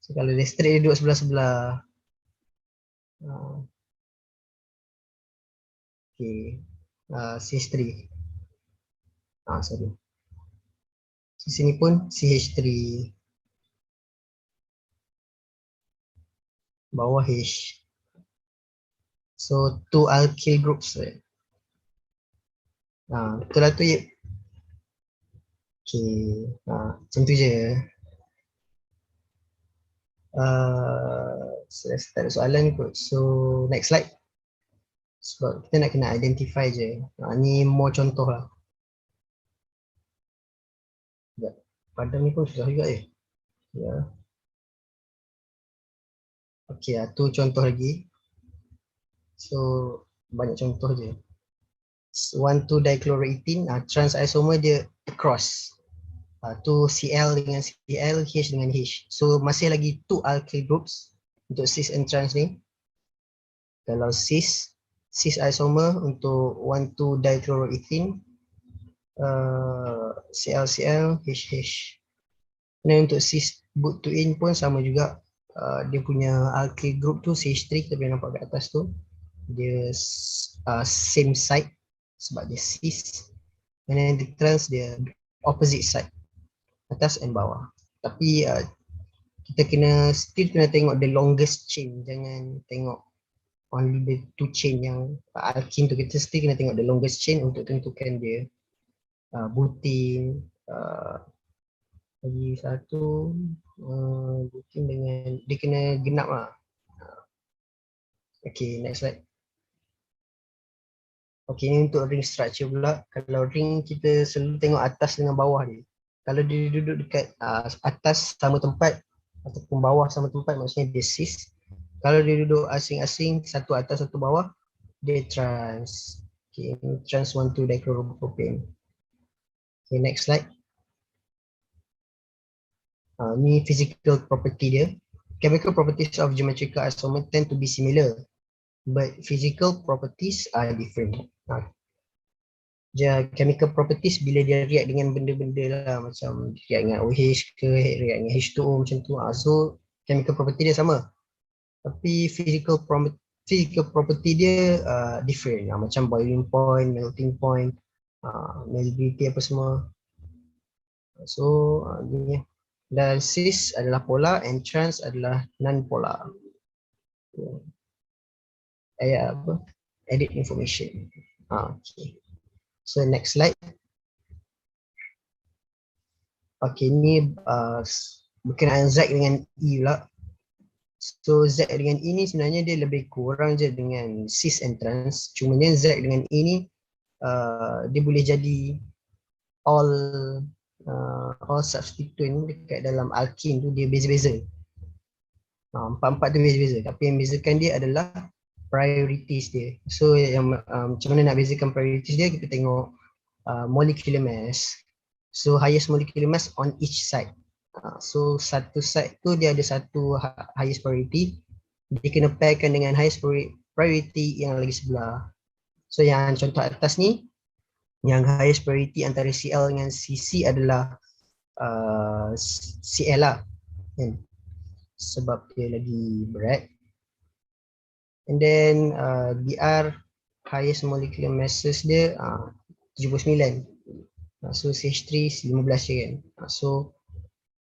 So kalau dia straight, dia duduk sebelah-sebelah. Okay, CH3. Sorry. So sini pun CH3. Bawah H. So 2 alkyl groups. Betul lah tu ya. Okay, macam tu je. Saya tak ada soalan kot. So next slide. Sebab kita nak kena identify je. Ni more contoh lah. Padam ni pun susah juga ya. Okay, tu contoh lagi. So banyak contoh je. 1,2-dichloroethene, trans isomer dia cross. Tu Cl dengan Cl, H dengan H. So masih lagi 2 alkyl groups untuk cis and trans ni. Kalau cis isomer untuk 1,2-dichloroethene, Cl, H. Dan untuk cis boot to in pun sama juga. Dia punya alkyl group tu CH3, kita boleh nampak kat atas tu. Dia same side sebab dia cis. And then the trans dia opposite side, atas and bawah. Tapi kita still kena tengok the longest chain, jangan tengok only the two chain yang alkene tu, kita still kena tengok the longest chain untuk tentukan dia butene, lagi satu butene dengan dia kena genap lah. Okay, next slide. Okay, ni untuk ring structure pula. Kalau ring kita selalu tengok atas dengan bawah dia. Kalau dia duduk dekat atas sama tempat ataupun bawah sama tempat, maksudnya dia cis. Kalau dia duduk asing-asing, satu atas satu bawah, dia trans. Okay, trans 1,2-dichloropropane. Okay, next slide. Ni physical property dia. Chemical properties of geometrical isomer tend to be similar, but physical properties are different. Chemical properties bila dia react dengan benda-benda lah, macam react dengan OH ke, react dengan H2O macam tu. So chemical property dia sama, tapi physical property dia different, macam boiling point, melting point, malleability apa semua. So ni. Dan cis adalah polar and trans adalah non-polar. Apa? Edit information. Okay. So next slide. Okay, ni berkenaan Z dengan E pula. So Z dengan E ni sebenarnya dia lebih kurang je dengan cis and trans. Cumanya Z dengan E ni dia boleh jadi all substituent dekat dalam alkene tu, dia beza-beza. Empat-empat tu beza-beza. Tapi yang bezakan dia adalah priorities dia. So yang macam mana nak bezakan priorities dia, kita tengok molecular mass. So highest molecular mass on each side. So satu side tu dia ada satu highest priority, dia kena pairkan dengan highest priority yang lagi sebelah. So yang contoh atas ni, yang highest priority antara Cl dengan Cc adalah Cl lah, kan? Sebab dia lagi berat. And then Br highest molecular masses dia 79. So CH3 15 je kan. So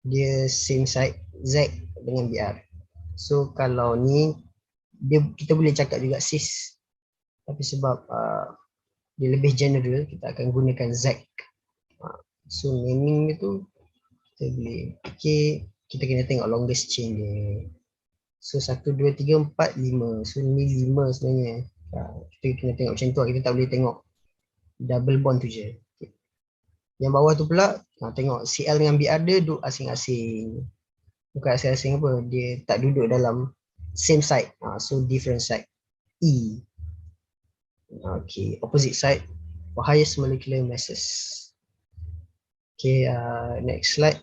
dia same side Z dengan Br. So kalau ni kita boleh cakap juga cis, tapi sebab dia lebih general, kita akan gunakan Z. So naming tu kita boleh, okay, kita kena tengok longest chain dia. So 1, 2, 3, 4, 5. So ni 5 sebenarnya. Kita kena tengok macam tu, kita tak boleh tengok double bond tu je. Okay. Yang bawah tu pula, tengok Cl dengan Br dia duduk asing-asing. Bukan asing-asing apa, dia tak duduk dalam same side. So different side. E. Okay, opposite side for highest molecular masses. Okay, next slide.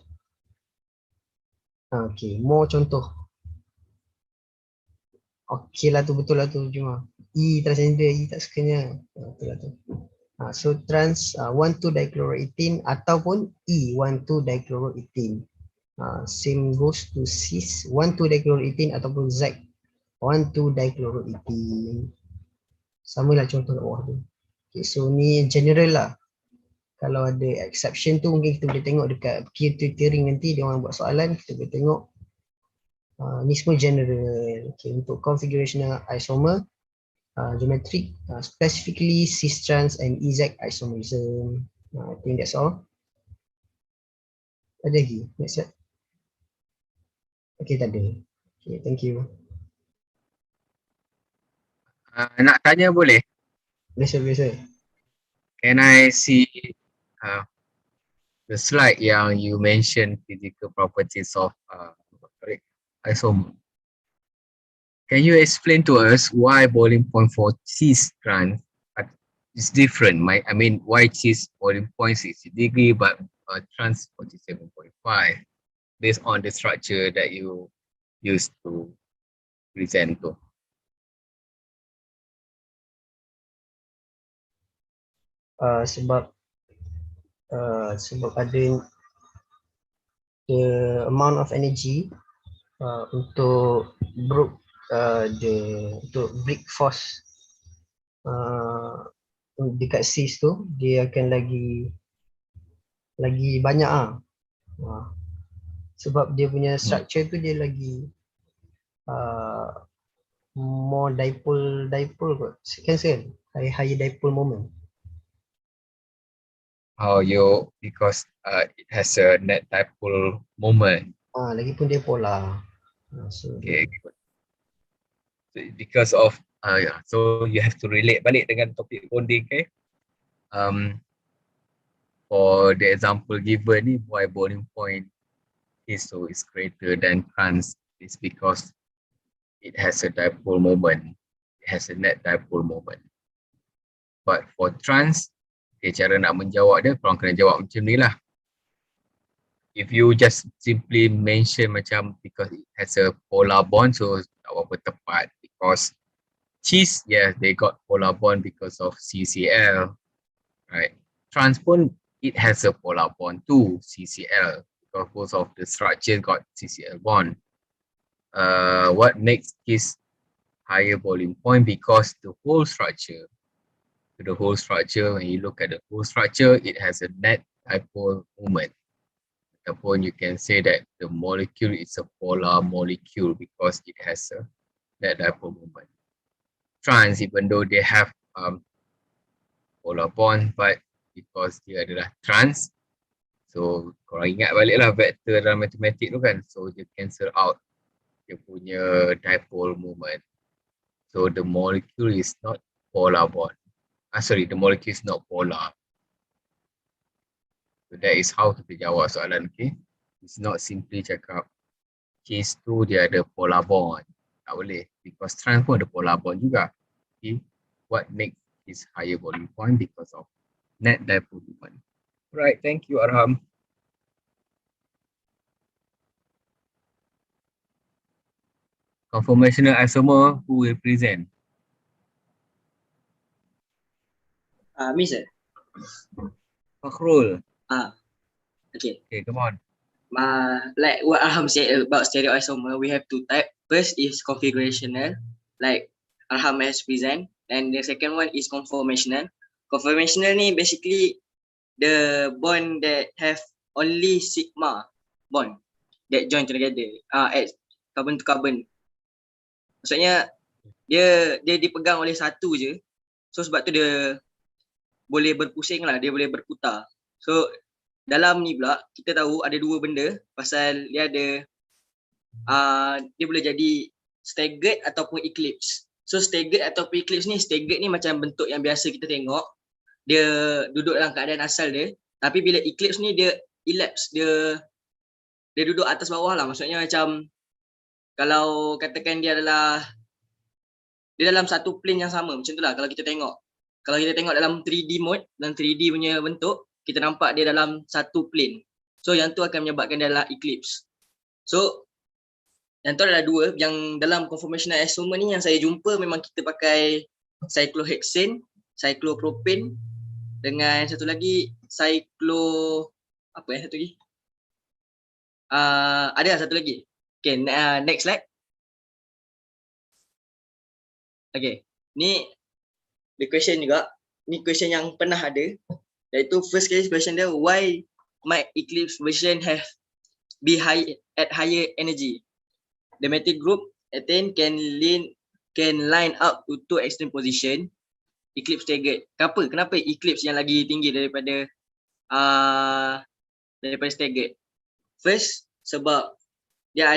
Okay, more contoh. Okay lah tu, betul lah tu, cuma E transgender, E tak sukanya. Betul lah tu. So trans 1,2-dichloroethene ataupun E 1,2-dichloroethene. Same goes to cis 1,2-dichloroethene ataupun Z 1,2-dichloroethene. Sama lah contoh kat bawah tu. Okay, so ni general lah. Kalau ada exception tu mungkin kita boleh tengok dekat peer tutoring nanti, dia orang buat soalan, kita boleh tengok. Ni semua general. Okay, untuk configurational isomer, geometric, specifically cis trans and EZ isomerism. I think that's all. Ada lagi? Next slide. Okay, tak ada. Okay, thank you. Nak tanya boleh? Biasa-biasa. Can I see the slide yang you mention physical properties of isomer? Can you explain to us why boiling point for cis trans is different? I mean, why cis boiling point 60 degree but trans 47.5 based on the structure that you used to present to? Sebab ada the amount of energy untuk untuk break force dekat cis tu, dia akan lagi banyak . sebab dia punya structure tu dia lagi more dipole kot. Cancel higher dipole moment. Because it has a net dipole moment. Lagipun dia polar. So Okay, good. So because of yeah, so you have to relate balik dengan topik bonding, okay? For the example given ni, why boiling point is greater than trans is because it has a dipole moment. It has a net dipole moment. But for trans, okay, cara nak menjawab dia, korang kena jawab macam ni lah. If you just simply mention macam because it has a polar bond, so tak apa tepat. Because cheese, yeah, they got polar bond because of CCl, right? Trans pun, it has a polar bond too, CCl, because both of the structure got CCl bond. What makes this higher boiling point? Because the whole structure, when you look at the whole structure, it has a net dipole moment. Therefore, you can say that the molecule is a polar molecule because it has a net dipole moment. Trans, even though they have polar bond, but because dia adalah trans, so korang ingat balik lah vector dalam matematik tu kan, so dia cancel out dia punya dipole moment. So the molecule is not polar bond. The molecule is not polar. So that is how kita jawab soalan, okay? It's not simply cakap case tu dia ada polar bond. Tak boleh, because trans pun ada polar bond juga. Okay? What makes this higher boiling point? Because of net dipole moment. Right, thank you Arham. Conformational isomer, who will present? Miss Fakhrul. Okay. Okay, come on. Like what Arham said about stereoisomer, we have two types. First is configurational, like Arham has present, and the second one is conformational. Conformational ni basically the bond that have only sigma bond that join together at carbon to carbon. Maksudnya dia dipegang oleh satu je, so sebab tu dia boleh berpusing lah, dia boleh berputar. So dalam ni pula kita tahu ada dua benda pasal dia ada dia boleh jadi staggered ataupun eclipse. So staggered ataupun eclipse ni, staggered ni macam bentuk yang biasa kita tengok, dia duduk dalam keadaan asal dia. Tapi bila eclipse ni dia elapse, dia duduk atas bawah lah. Maksudnya macam kalau katakan dia dalam satu plane yang sama, macam tu lah kalau kita tengok. Kalau kita tengok dalam 3D mode, dalam 3D punya bentuk, kita nampak dia dalam satu plane. So yang tu akan menyebabkan dia adalah eclipse. So yang tu adalah dua. Yang dalam conformational isomer ni yang saya jumpa memang kita pakai cyclohexane, cyclopropane dengan satu lagi satu lagi? Ada satu lagi. Okay, next slide. Okay, ni the question juga. Ni question yang pernah ada. Iaitu first case question dia, why might eclipse version have be at higher energy? The metal group ethane can line up to two extreme position. Eclipse staggered. Kenapa eclipse yang lagi tinggi daripada staggered? First, sebab dia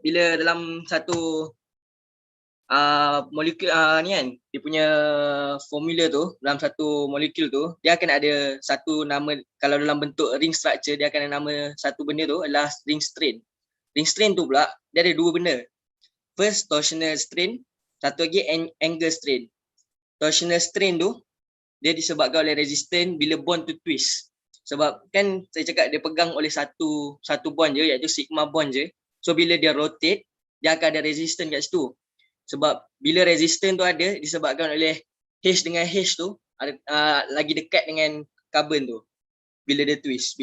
bila dalam satu molekul ni kan, dia punya formula tu, dalam satu molekul tu dia akan ada satu nama. Kalau dalam bentuk ring structure, dia akan ada nama satu benda tu adalah ring strain. Ring strain tu pula dia ada dua benda. First, torsional strain, satu lagi angle strain. Torsional strain tu dia disebabkan oleh resistance bila bond tu twist. Sebab kan saya cakap dia pegang oleh satu bond je, iaitu sigma bond je. So bila dia rotate, dia akan ada resistance kat situ. Sebab bila resistance tu ada disebabkan oleh H dengan H tu lagi dekat dengan carbon tu bila dia twist.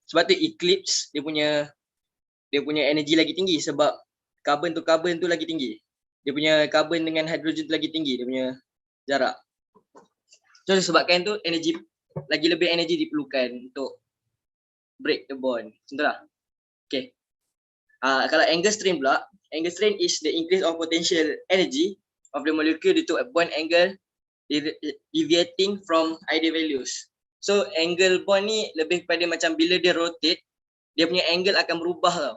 Sebab tu eclipse dia punya energi lagi tinggi sebab carbon tu lagi tinggi. Dia punya carbon dengan hidrogen tu lagi tinggi, dia punya jarak. So disebabkan tu lagi lebih energi diperlukan untuk break the bond. Macam tu lah. Okay. Kalau angle strain pula, angle strain is the increase of potential energy of the molecule due to a bond angle deviating from ideal values. So angle bond ni lebih kepada macam bila dia rotate, dia punya angle akan berubah tau.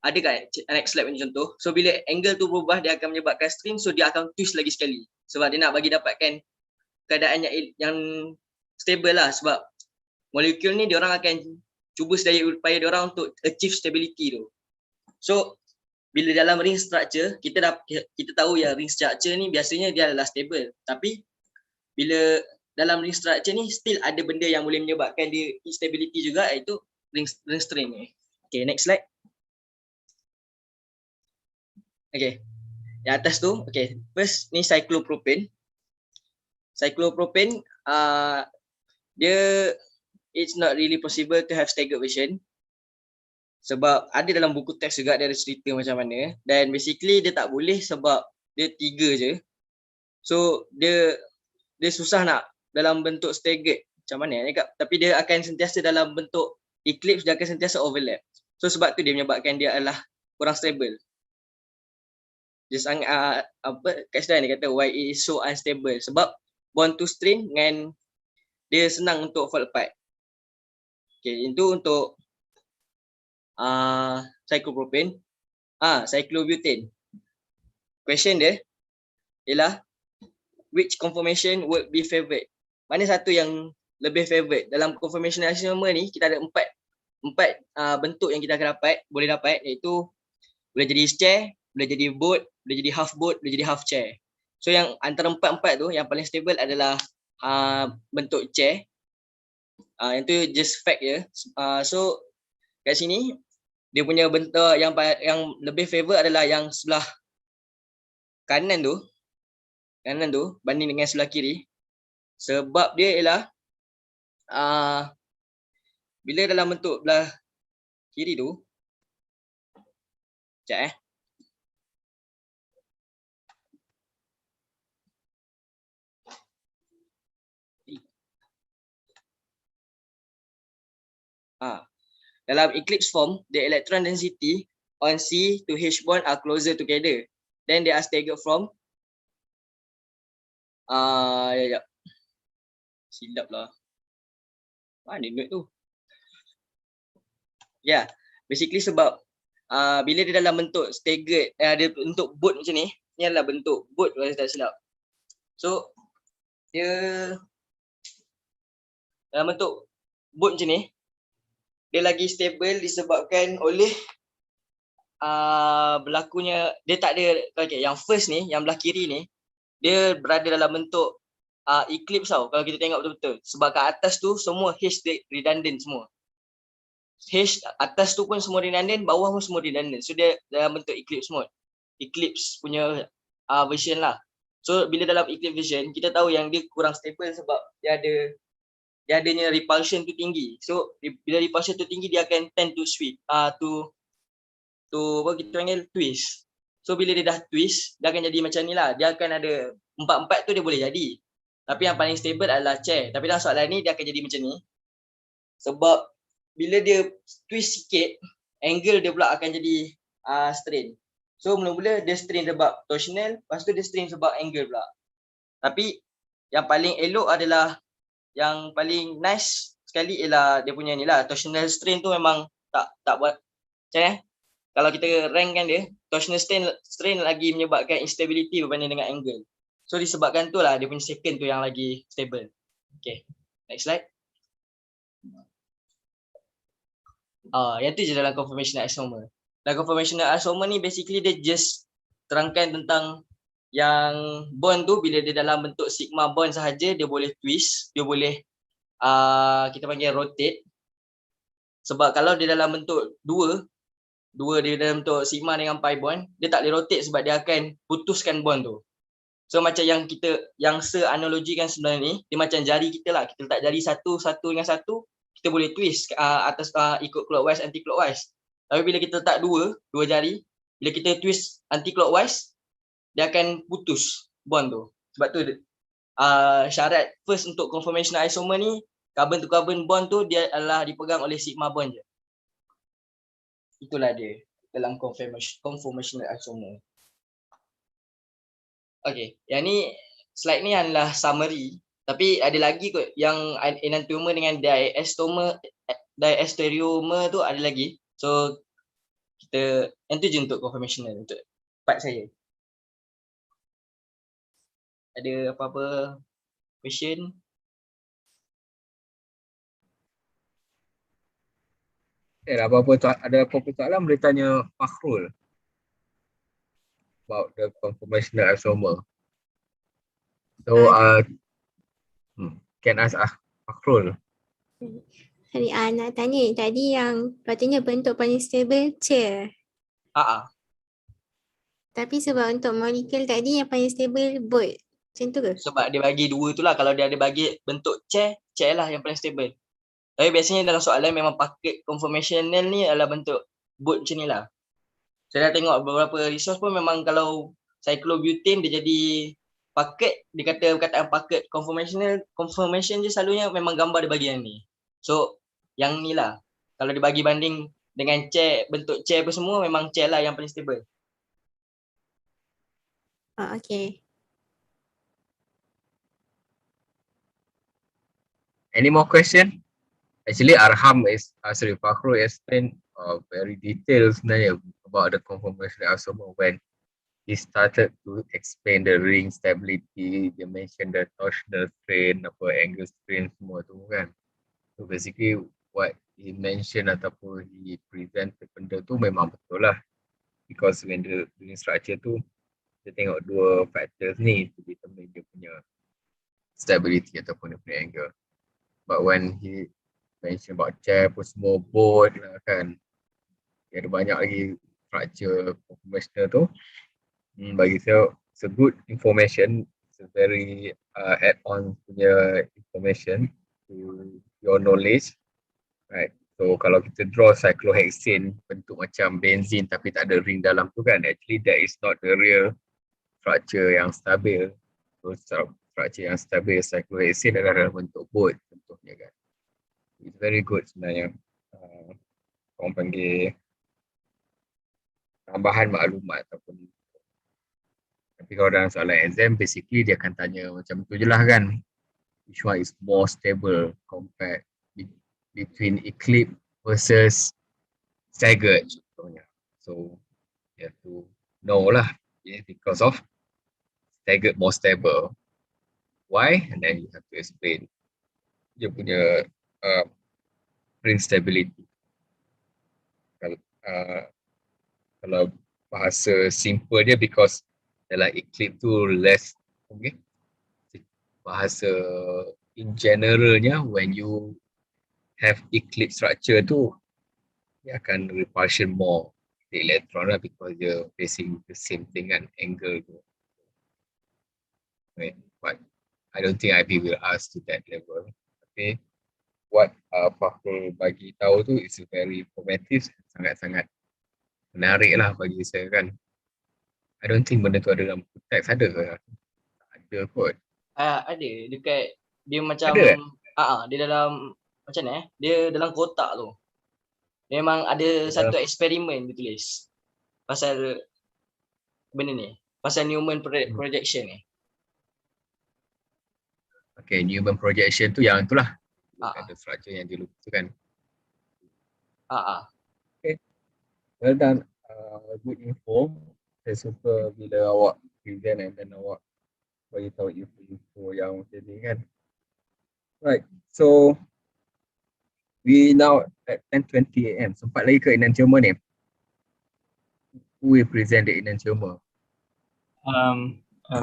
Ada kat next slide punya contoh. So bila angle tu berubah, dia akan menyebabkan strain, so dia akan twist lagi sekali. Sebab dia nak bagi dapatkan keadaan yang stable lah. Sebab molekul ni diorang akan cuba sedaya upaya diorang untuk achieve stability tu. So bila dalam ring structure, kita tahu yang ring structure ni biasanya dia adalah stable. Tapi bila dalam ring structure ni still ada benda yang boleh menyebabkan dia instability juga, iaitu ring strain ni. Okay, next slide. Okay, yang atas tu, okay, first ni cyclopropane. Cyclopropane, dia it's not really possible to have staggered version. Sebab ada dalam buku teks juga dia ada cerita macam mana, dan basically dia tak boleh sebab dia 3 je. So dia susah nak dalam bentuk staggered macam mana nak cakap, tapi dia akan sentiasa dalam bentuk eclipse, dia akan sentiasa overlap. So sebab tu dia menyebabkan dia adalah kurang stable. Dia sangat kat situ dia kata why it is so unstable, sebab bond to strain dengan dia senang untuk fall apart. Okay, itu untuk cyclopropane. Cyclobutane. Question dia ialah which conformation would be favourite? Mana satu yang lebih favourite? Dalam conformation isomer ni kita ada empat bentuk yang kita akan boleh dapat, iaitu boleh jadi chair, boleh jadi boat, boleh jadi half boat, boleh jadi half chair. So yang antara empat tu yang paling stable adalah bentuk chair. Yang tu just fact je. So kat sini dia punya bentuk yang lebih favor adalah yang sebelah kanan tu banding dengan sebelah kiri. Sebab dia ialah bila dalam bentuk belah kiri tu, sekejap dalam eclipse form, the electron density on C to H bond are closer together. Then they are staggered from silap lah. Mana note tu? Basically sebab bila dia dalam bentuk staggered, dia bentuk boat macam ni adalah bentuk boat kalau tak silap. So dia dalam bentuk boat macam ni, dia lagi stable disebabkan oleh berlakunya, dia tak ada, okay, yang first ni, yang belah kiri ni, dia berada dalam bentuk eclipse tau, kalau kita tengok betul-betul. Sebab kat atas tu semua H redundant semua. H atas tu pun semua redundant, bawah pun semua redundant. So dia dalam bentuk eclipse mode. Eclipse punya version lah. So bila dalam eclipse version, kita tahu yang dia kurang stable sebab dia adanya repulsion tu tinggi. So bila repulsion tu tinggi, dia akan tend to sweep to apa kita panggil twist. So bila dia dah twist, dia akan jadi macam ni lah. Dia akan ada empat tu dia boleh jadi. Tapi yang paling stable adalah chair. Tapi dalam soalan ni dia akan jadi macam ni. Sebab bila dia twist sikit, angle dia pula akan jadi strain. So mula-mula dia strain sebab torsional, lepas tu dia strain sebab angle pula. Tapi yang paling elok adalah, yang paling nice sekali ialah dia punya ni lah, torsional strain tu memang tak buat macam kalau kita rankkan dia, torsional strain lagi menyebabkan instability berbanding dengan angle. So disebabkan tu lah dia punya second tu yang lagi stable. Okay, next slide. Yang tu je dalam conformational isomer. Dalam conformational isomer ni basically dia just terangkan tentang yang bond tu bila dia dalam bentuk sigma bond sahaja, dia boleh twist, dia boleh kita panggil rotate. Sebab kalau dia dalam bentuk dua dia dalam bentuk sigma dengan pi bond, dia tak boleh rotate sebab dia akan putuskan bond tu. So macam yang se-analogikan sebenarnya ni, dia macam jari kita lah. Kita letak jari satu dengan satu, kita boleh twist atas ikut clockwise, anti clockwise. Tapi bila kita letak dua jari, bila kita twist anti clockwise, dia akan putus bond tu. Sebab tu syarat first untuk conformational isomer ni, carbon to carbon bond tu dia adalah dipegang oleh sigma bond je. itulah dia dalam conformational isomer. Okay, yang ni slide ni adalah summary. Tapi ada lagi kot yang enantiomer dengan diastereomer tu ada lagi. So kita yang tu je untuk conformational untuk part saya. Ada apa-apa question? Ada apa-apa soalan boleh tanya Fakhrul about the conformational isomer. So can ask Fakhrul. Hari nak tanya tadi yang patutnya bentuk paling stable chair. Tapi sebab untuk molekul tadi yang paling stable boat. Macam tu ke? Sebab dia bagi dua tu lah. Kalau dia ada bagi bentuk chair lah yang paling stable. Tapi biasanya dalam soalan memang paket conformational ni adalah bentuk boat macam ni lah. Saya dah tengok beberapa resource pun memang kalau cyclobutane dia jadi paket, dia kata perkataan paket conformation je selalunya memang gambar dia bagi yang ni. So yang ni lah. Kalau dia bagi banding dengan chair, bentuk chair apa semua memang chair lah yang paling stable. Okay. Any more question? Actually Fakhrul explained very detailed sebenarnya about the conformational isomer when he started to explain the ring stability, dia mention the torsional strain, angle strain semua tu kan. So basically what he mentioned ataupun he present benda tu memang betul lah. Because when the ring structure tu, dia tengok dua factors ni to determine dia punya stability ataupun dia punya angle. But when he mention about chair pun semua board lah kan. Dia ada banyak lagi structure conformational tu. Bagi saya, it's a good information. It's a very add-on punya information to your knowledge. Right. So kalau kita draw cyclohexane bentuk macam benzin tapi tak ada ring dalam tu kan, actually that is not the real structure yang stabil. So structure yang stabil cyclohexane adalah dalam bentuk boat contohnya kan. It's very good sebenarnya. Orang panggil tambahan maklumat ataupun. Tapi kalau dalam soalan exam, basically dia akan tanya macam tu je lah kan. Which one is more stable compared between eclipse versus staggered contohnya. So you have to know lah, because of staggered more stable. Why? And then you have to explain dia punya ring stability. Kalau bahasa simple dia because dalam eclipse tu less, okay. Bahasa in generalnya when you have eclipse structure tu dia akan repulsion more the electron lah because dia facing the same thing kan, angle tu. Okay. But I don't think IB will ask to that level. Okay. What Fakhrul bagi tahu tu is very informative, sangat-sangat menarik lah bagi saya kan. I don't think benda tu ada dalam teks, ada ke? Ada kot. Ada dekat dia macam dia dalam macam ni dia dalam kotak tu. Memang ada satu eksperimen dia tulis pasal benda ni, pasal Newman projection ni. Okay, Newman projection tu yang itulah. Ada structure yang dia lupa tu kan. Okay. Well done. Good info. Saya suka bila awak present and then awak bagi tahu info yang macam ni kan. Right. So we now at 10:20 AM. Sempat lagi ke enantiomer ni? Who will present the enantiomer?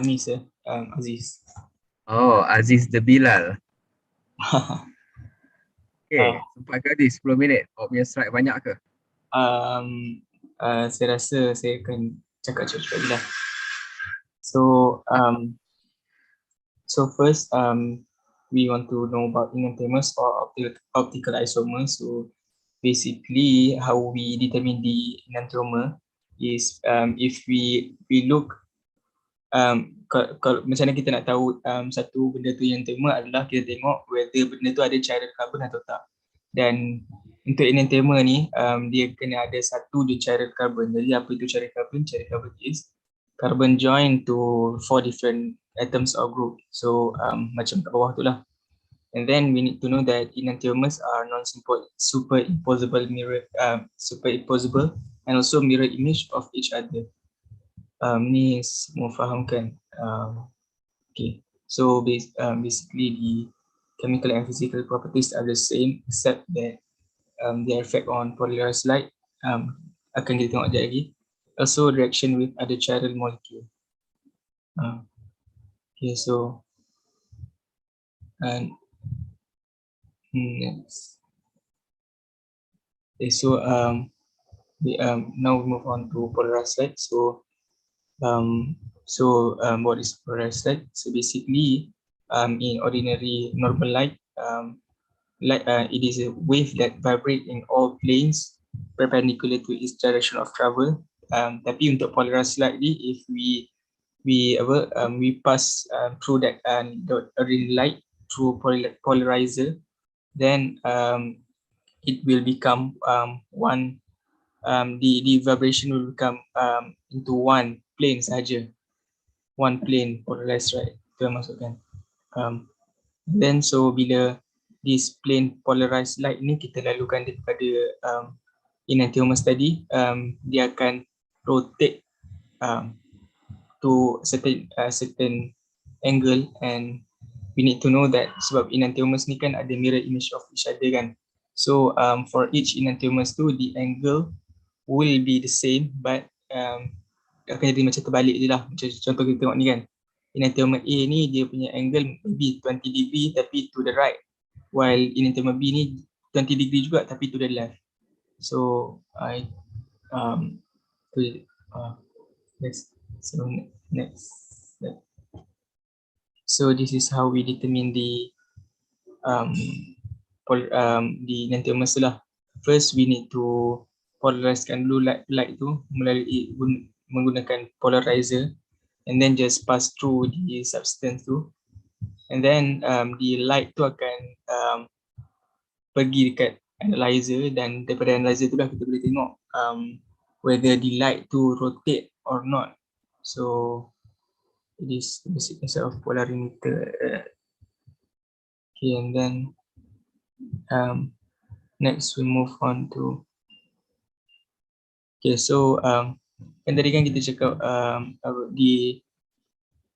Me sir, Aziz. Oh, Aziz the Bilal. Okay, sempat ke Aziz 10 minit? Awak punya slide banyak ke? Saya rasa saya akan cakap cepat-cepat je lah. So first, we want to know about enantiomers or optical isomers. So basically, how we determine the enantiomer is if we look kalau macam mana kita nak tahu satu benda tu enantiomer adalah kita tengok whether benda tu ada chiral carbon atau tak. Dan untuk enantiomer ni dia kena ada satu je chiral carbon. Jadi apa itu chiral carbon? Chiral carbon is carbon joined to 4 different atoms or group. So macam kat bawah tu lah. And then we need to know that enantiomers are non-superimposable superimposable and also mirror image of each other. Ni semua faham kan? Okay. So basically the chemical and physical properties are the same except that their effect on polarized light akan kita tengok sekejap lagi. Also reaction with other chiral molecule. Okay, so next. Okay, so now we move on to polarized light. So what is polarized light? So basically, in ordinary normal light, it is a wave that vibrate in all planes perpendicular to its direction of travel. Tapi untuk polarized light ni, if we pass through that the ordinary light through polarizer, then it will become one. The vibration will become into one plane saja, one plane polarized, right? Itu yang maksudkan. Then so bila this plane polarized light ni kita lalukan daripada enantiomers tadi, dia akan rotate to certain angle, and we need to know that sebab enantiomers ni kan ada mirror image of each other kan. So for each enantiomers tu, the angle will be the same, but akan jadi macam terbalik je lah. Macam contoh kita tengok ni kan, enantiomer A ni dia punya angle maybe 20 degree tapi to the right, while enantiomer B ni 20 degree juga tapi to the left. So next. So this is how we determine the enantiomers lah. First we need to polarizekan dulu light tu melalui menggunakan polarizer, and then just pass through the substance tu, and then the light tu akan pergi dekat analyzer, dan daripada analyzer tu lah kita boleh tengok whether the light tu rotate or not. So it is the basic concept of polarimeter. Okay, and then next we move on to kan tadi kan kita cakap di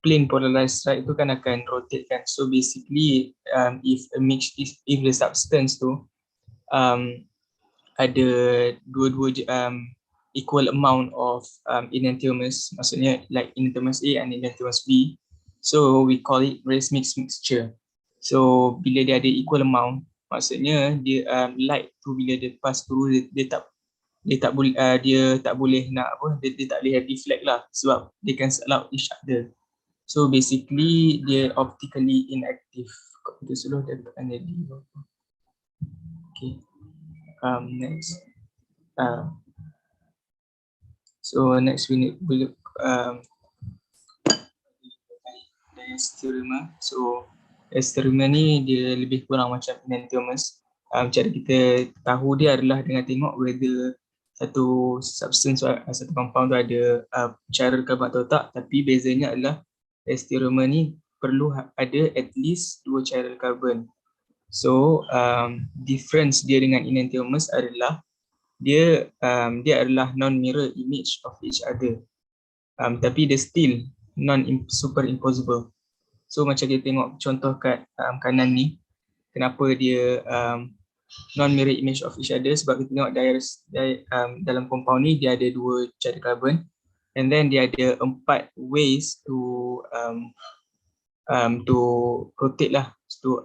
plane polarized light tu kan akan rotate kan. So basically if the substance tu ada dua-dua equal amount of enantiomers, maksudnya like enantiomers A and enantiomers B, so we call it race mixed mixture. So bila dia ada equal amount, maksudnya dia light tu bila dia pass through dia tak boleh nak apa, dia tak boleh deflect lah sebab they cancel out each other. So basically dia optically inactive. Kita suruh dia tekan jadi. Okay. Next. So next we look diastereomer. So diastereomer ni dia lebih kurang macam enantiomers. Cara kita tahu dia adalah dengan tengok whether satu substance, satu compound tu ada chiral carbon atau tak. Tapi bezanya adalah diastereomer ni perlu ada at least 2 chiral carbon. So difference dia dengan enantiomers adalah dia adalah non-mirror image of each other, tapi dia still non-superimposable. So macam kita tengok contoh kat kanan ni, kenapa dia non-mirror image of each other, sebab kita tengok dalam compound ni dia ada 2 chiral carbon, and then dia ada 4 ways to rotate lah, to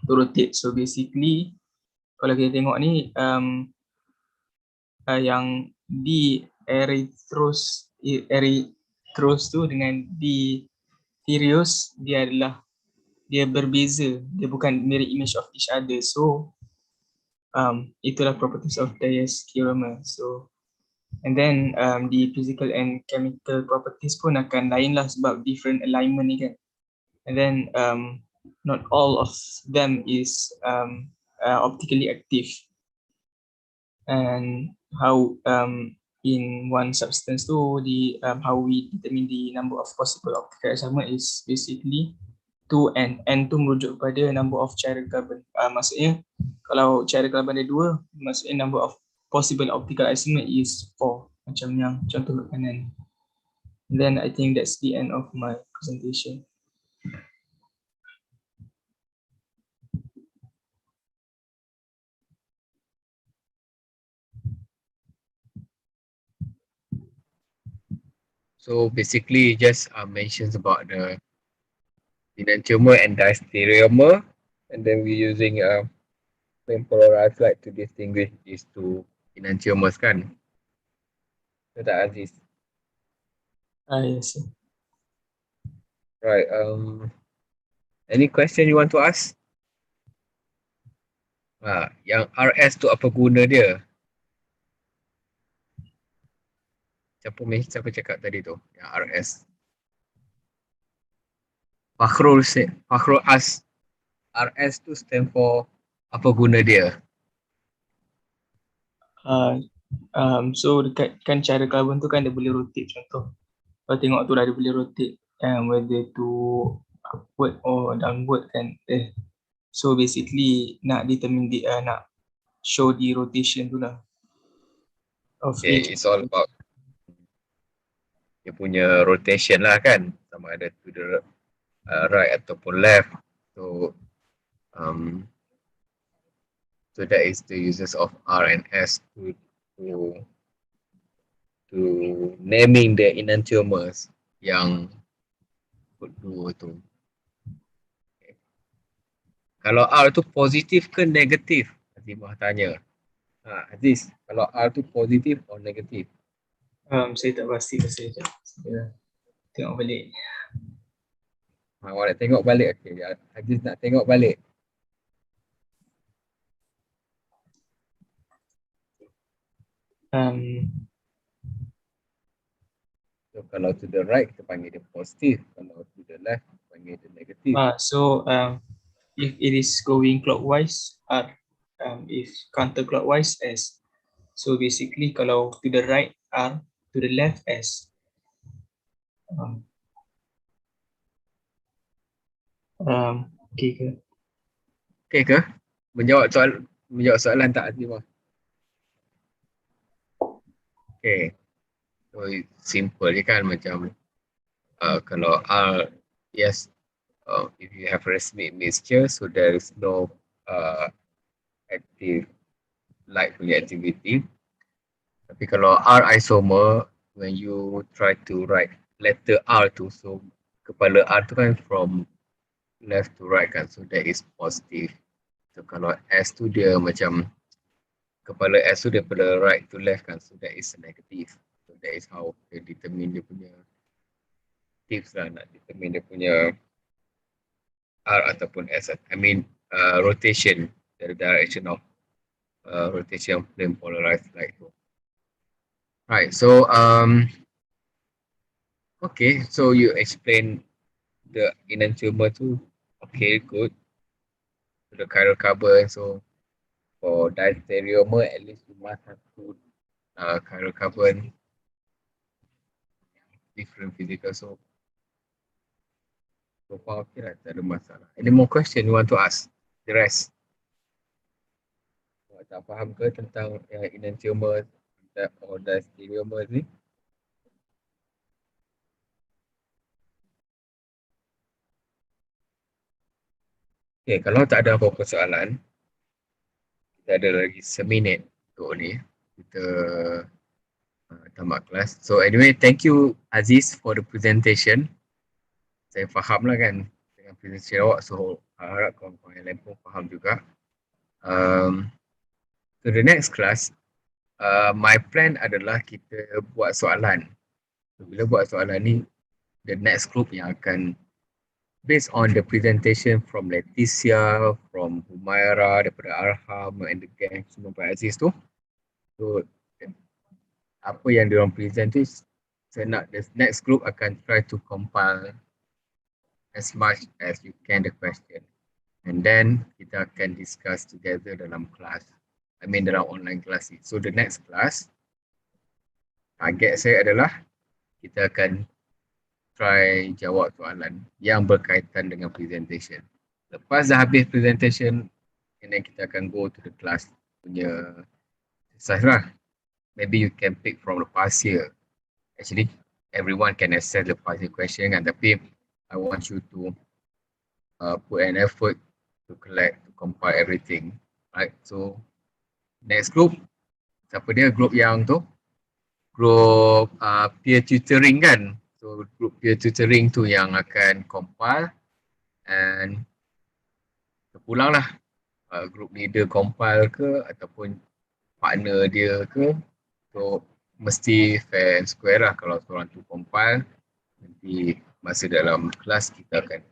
rotate. So basically kalau kita tengok ni yang D erythros tu dengan D thyreos, dia berbeza, dia bukan mirror image of each other. So itulah properties of diastereomer. So and then the physical and chemical properties pun akan lain lah sebab different alignment ni kan. And then not all of them is optically active. and how in one substance tu how we determine the number of possible optical isomer is basically 2 and n tu merujuk kepada number of chiral carbon. Maksudnya kalau chiral carbon ada 2, maksudnya number of possible optical isomer is 4, macam yang contoh kat kanan. Then I think that's the end of my presentation. So basically just mentions about the enantiomer and diastereomer, and then we're using flame polarized light to distinguish these two enantiomers kan. So that Aziz. Yes. Right. Any question you want to ask? Yang RS tu apa guna dia? Siapa cakap tadi tu? Yang RS. Fakhrul ask RS tu stand for apa guna dia? So dekat kan cara carbon tu kan dia boleh rotate, contoh kalau tengok tu dah dia boleh rotate whether to upward or downward kan. So basically nak determine nak show the rotation tu lah of each. It's all about dia punya rotation lah kan, sama ada to the right ataupun left. So so that is the uses of R and S to naming the enantiomers yang dua tu. Okay. Kalau R tu positif ke negatif? Azimah tanya. Aziz, kalau R tu positif or negatif? Saya tak pasti pasal itu. Saya tengok balik. Awak nak tengok balik? Okay, Aziz nak tengok balik. So kalau to the right kita panggil dia positif, kalau to the left kita panggil dia negatif. So if it is going clockwise R, if counterclockwise S. So basically kalau to the right R, to the left S. Okay ke? Okay ke? Menjawab soalan tak Azimah? Okay. So simple je kan, macam kalau R, yes, if you have racemic mixture, so there is no active light punya activity. Tapi kalau R isomer, when you try to write letter R tu, so kepala R tu kan from left to right kan, so that is positive. So kalau S tu dia macam kepala S tu daripada right to left kan, so that is negative. So that is how they determine dia punya tips lah, nak determine dia punya R ataupun S. I mean rotation, the direction of rotation of flame polarized light tu. Right, so okay, so you explain the enantiomer tu. Okay, good. So the chiral carbon, so for diastereomer at least you must have two chiral carbon, different physical. So far okay lah, tak ada masalah. Any more question you want to ask? The rest? Tak faham ke tentang enantiomer or diastereomer ni? Okay, kalau tak ada apa-apa soalan, kita ada lagi seminit untuk ni. Kita tamat kelas. So anyway, thank you Aziz for the presentation. Saya faham lah kan dengan presentation awak, so harap kawan-kawan yang lain pun faham juga. So the next class, my plan adalah kita buat soalan. So, bila buat soalan ni, the next group yang akan based on the presentation from Leticia, from Humaira, daripada Arham and the gang, semua Pak Aziz tu. So, apa yang diorang present tu, saya nak the next group akan try to compile as much as you can the question. And then, kita akan discuss together dalam kelas. dalam online kelas ni. So the next class, target saya adalah kita akan try jawab soalan yang berkaitan dengan presentation. Lepas dah habis presentation, and then kita akan go to the class punya exercise lah. Maybe you can pick from the past year. Actually, everyone can access the past year question kan, tapi I want you to put an effort to collect, to compile everything. Right, so next group, siapa dia group yang tu? Group peer tutoring kan. So group peer tutoring tu yang akan compile and terpulang lah group leader compile ke ataupun partner dia ke. So mesti fair and square lah kalau seorang tu compile. Nanti masa dalam kelas kita akan,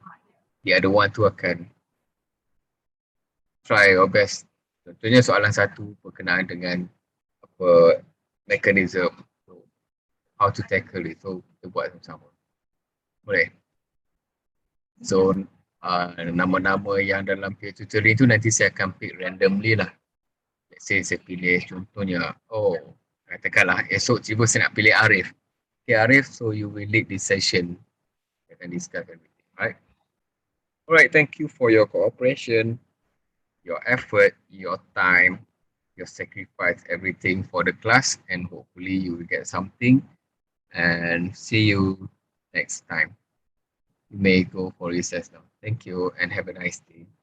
the other one tu akan try your best. Contohnya soalan satu berkenaan dengan apa mechanism, so how to tackle it. So kita buat sama-sama. Boleh? So nama-nama yang dalam peer tutoring tu nanti saya akan pick randomly lah. Let's say saya pilih contohnya, katakanlah esok tiba saya nak pilih Arif. Okay Arif, so you will lead this session. Kita akan discuss everything, right? Alright, thank you for your cooperation, your effort, your time, your sacrifice, everything for the class, and hopefully you will get something. And see you next time. You may go for recess now. Thank you and have a nice day.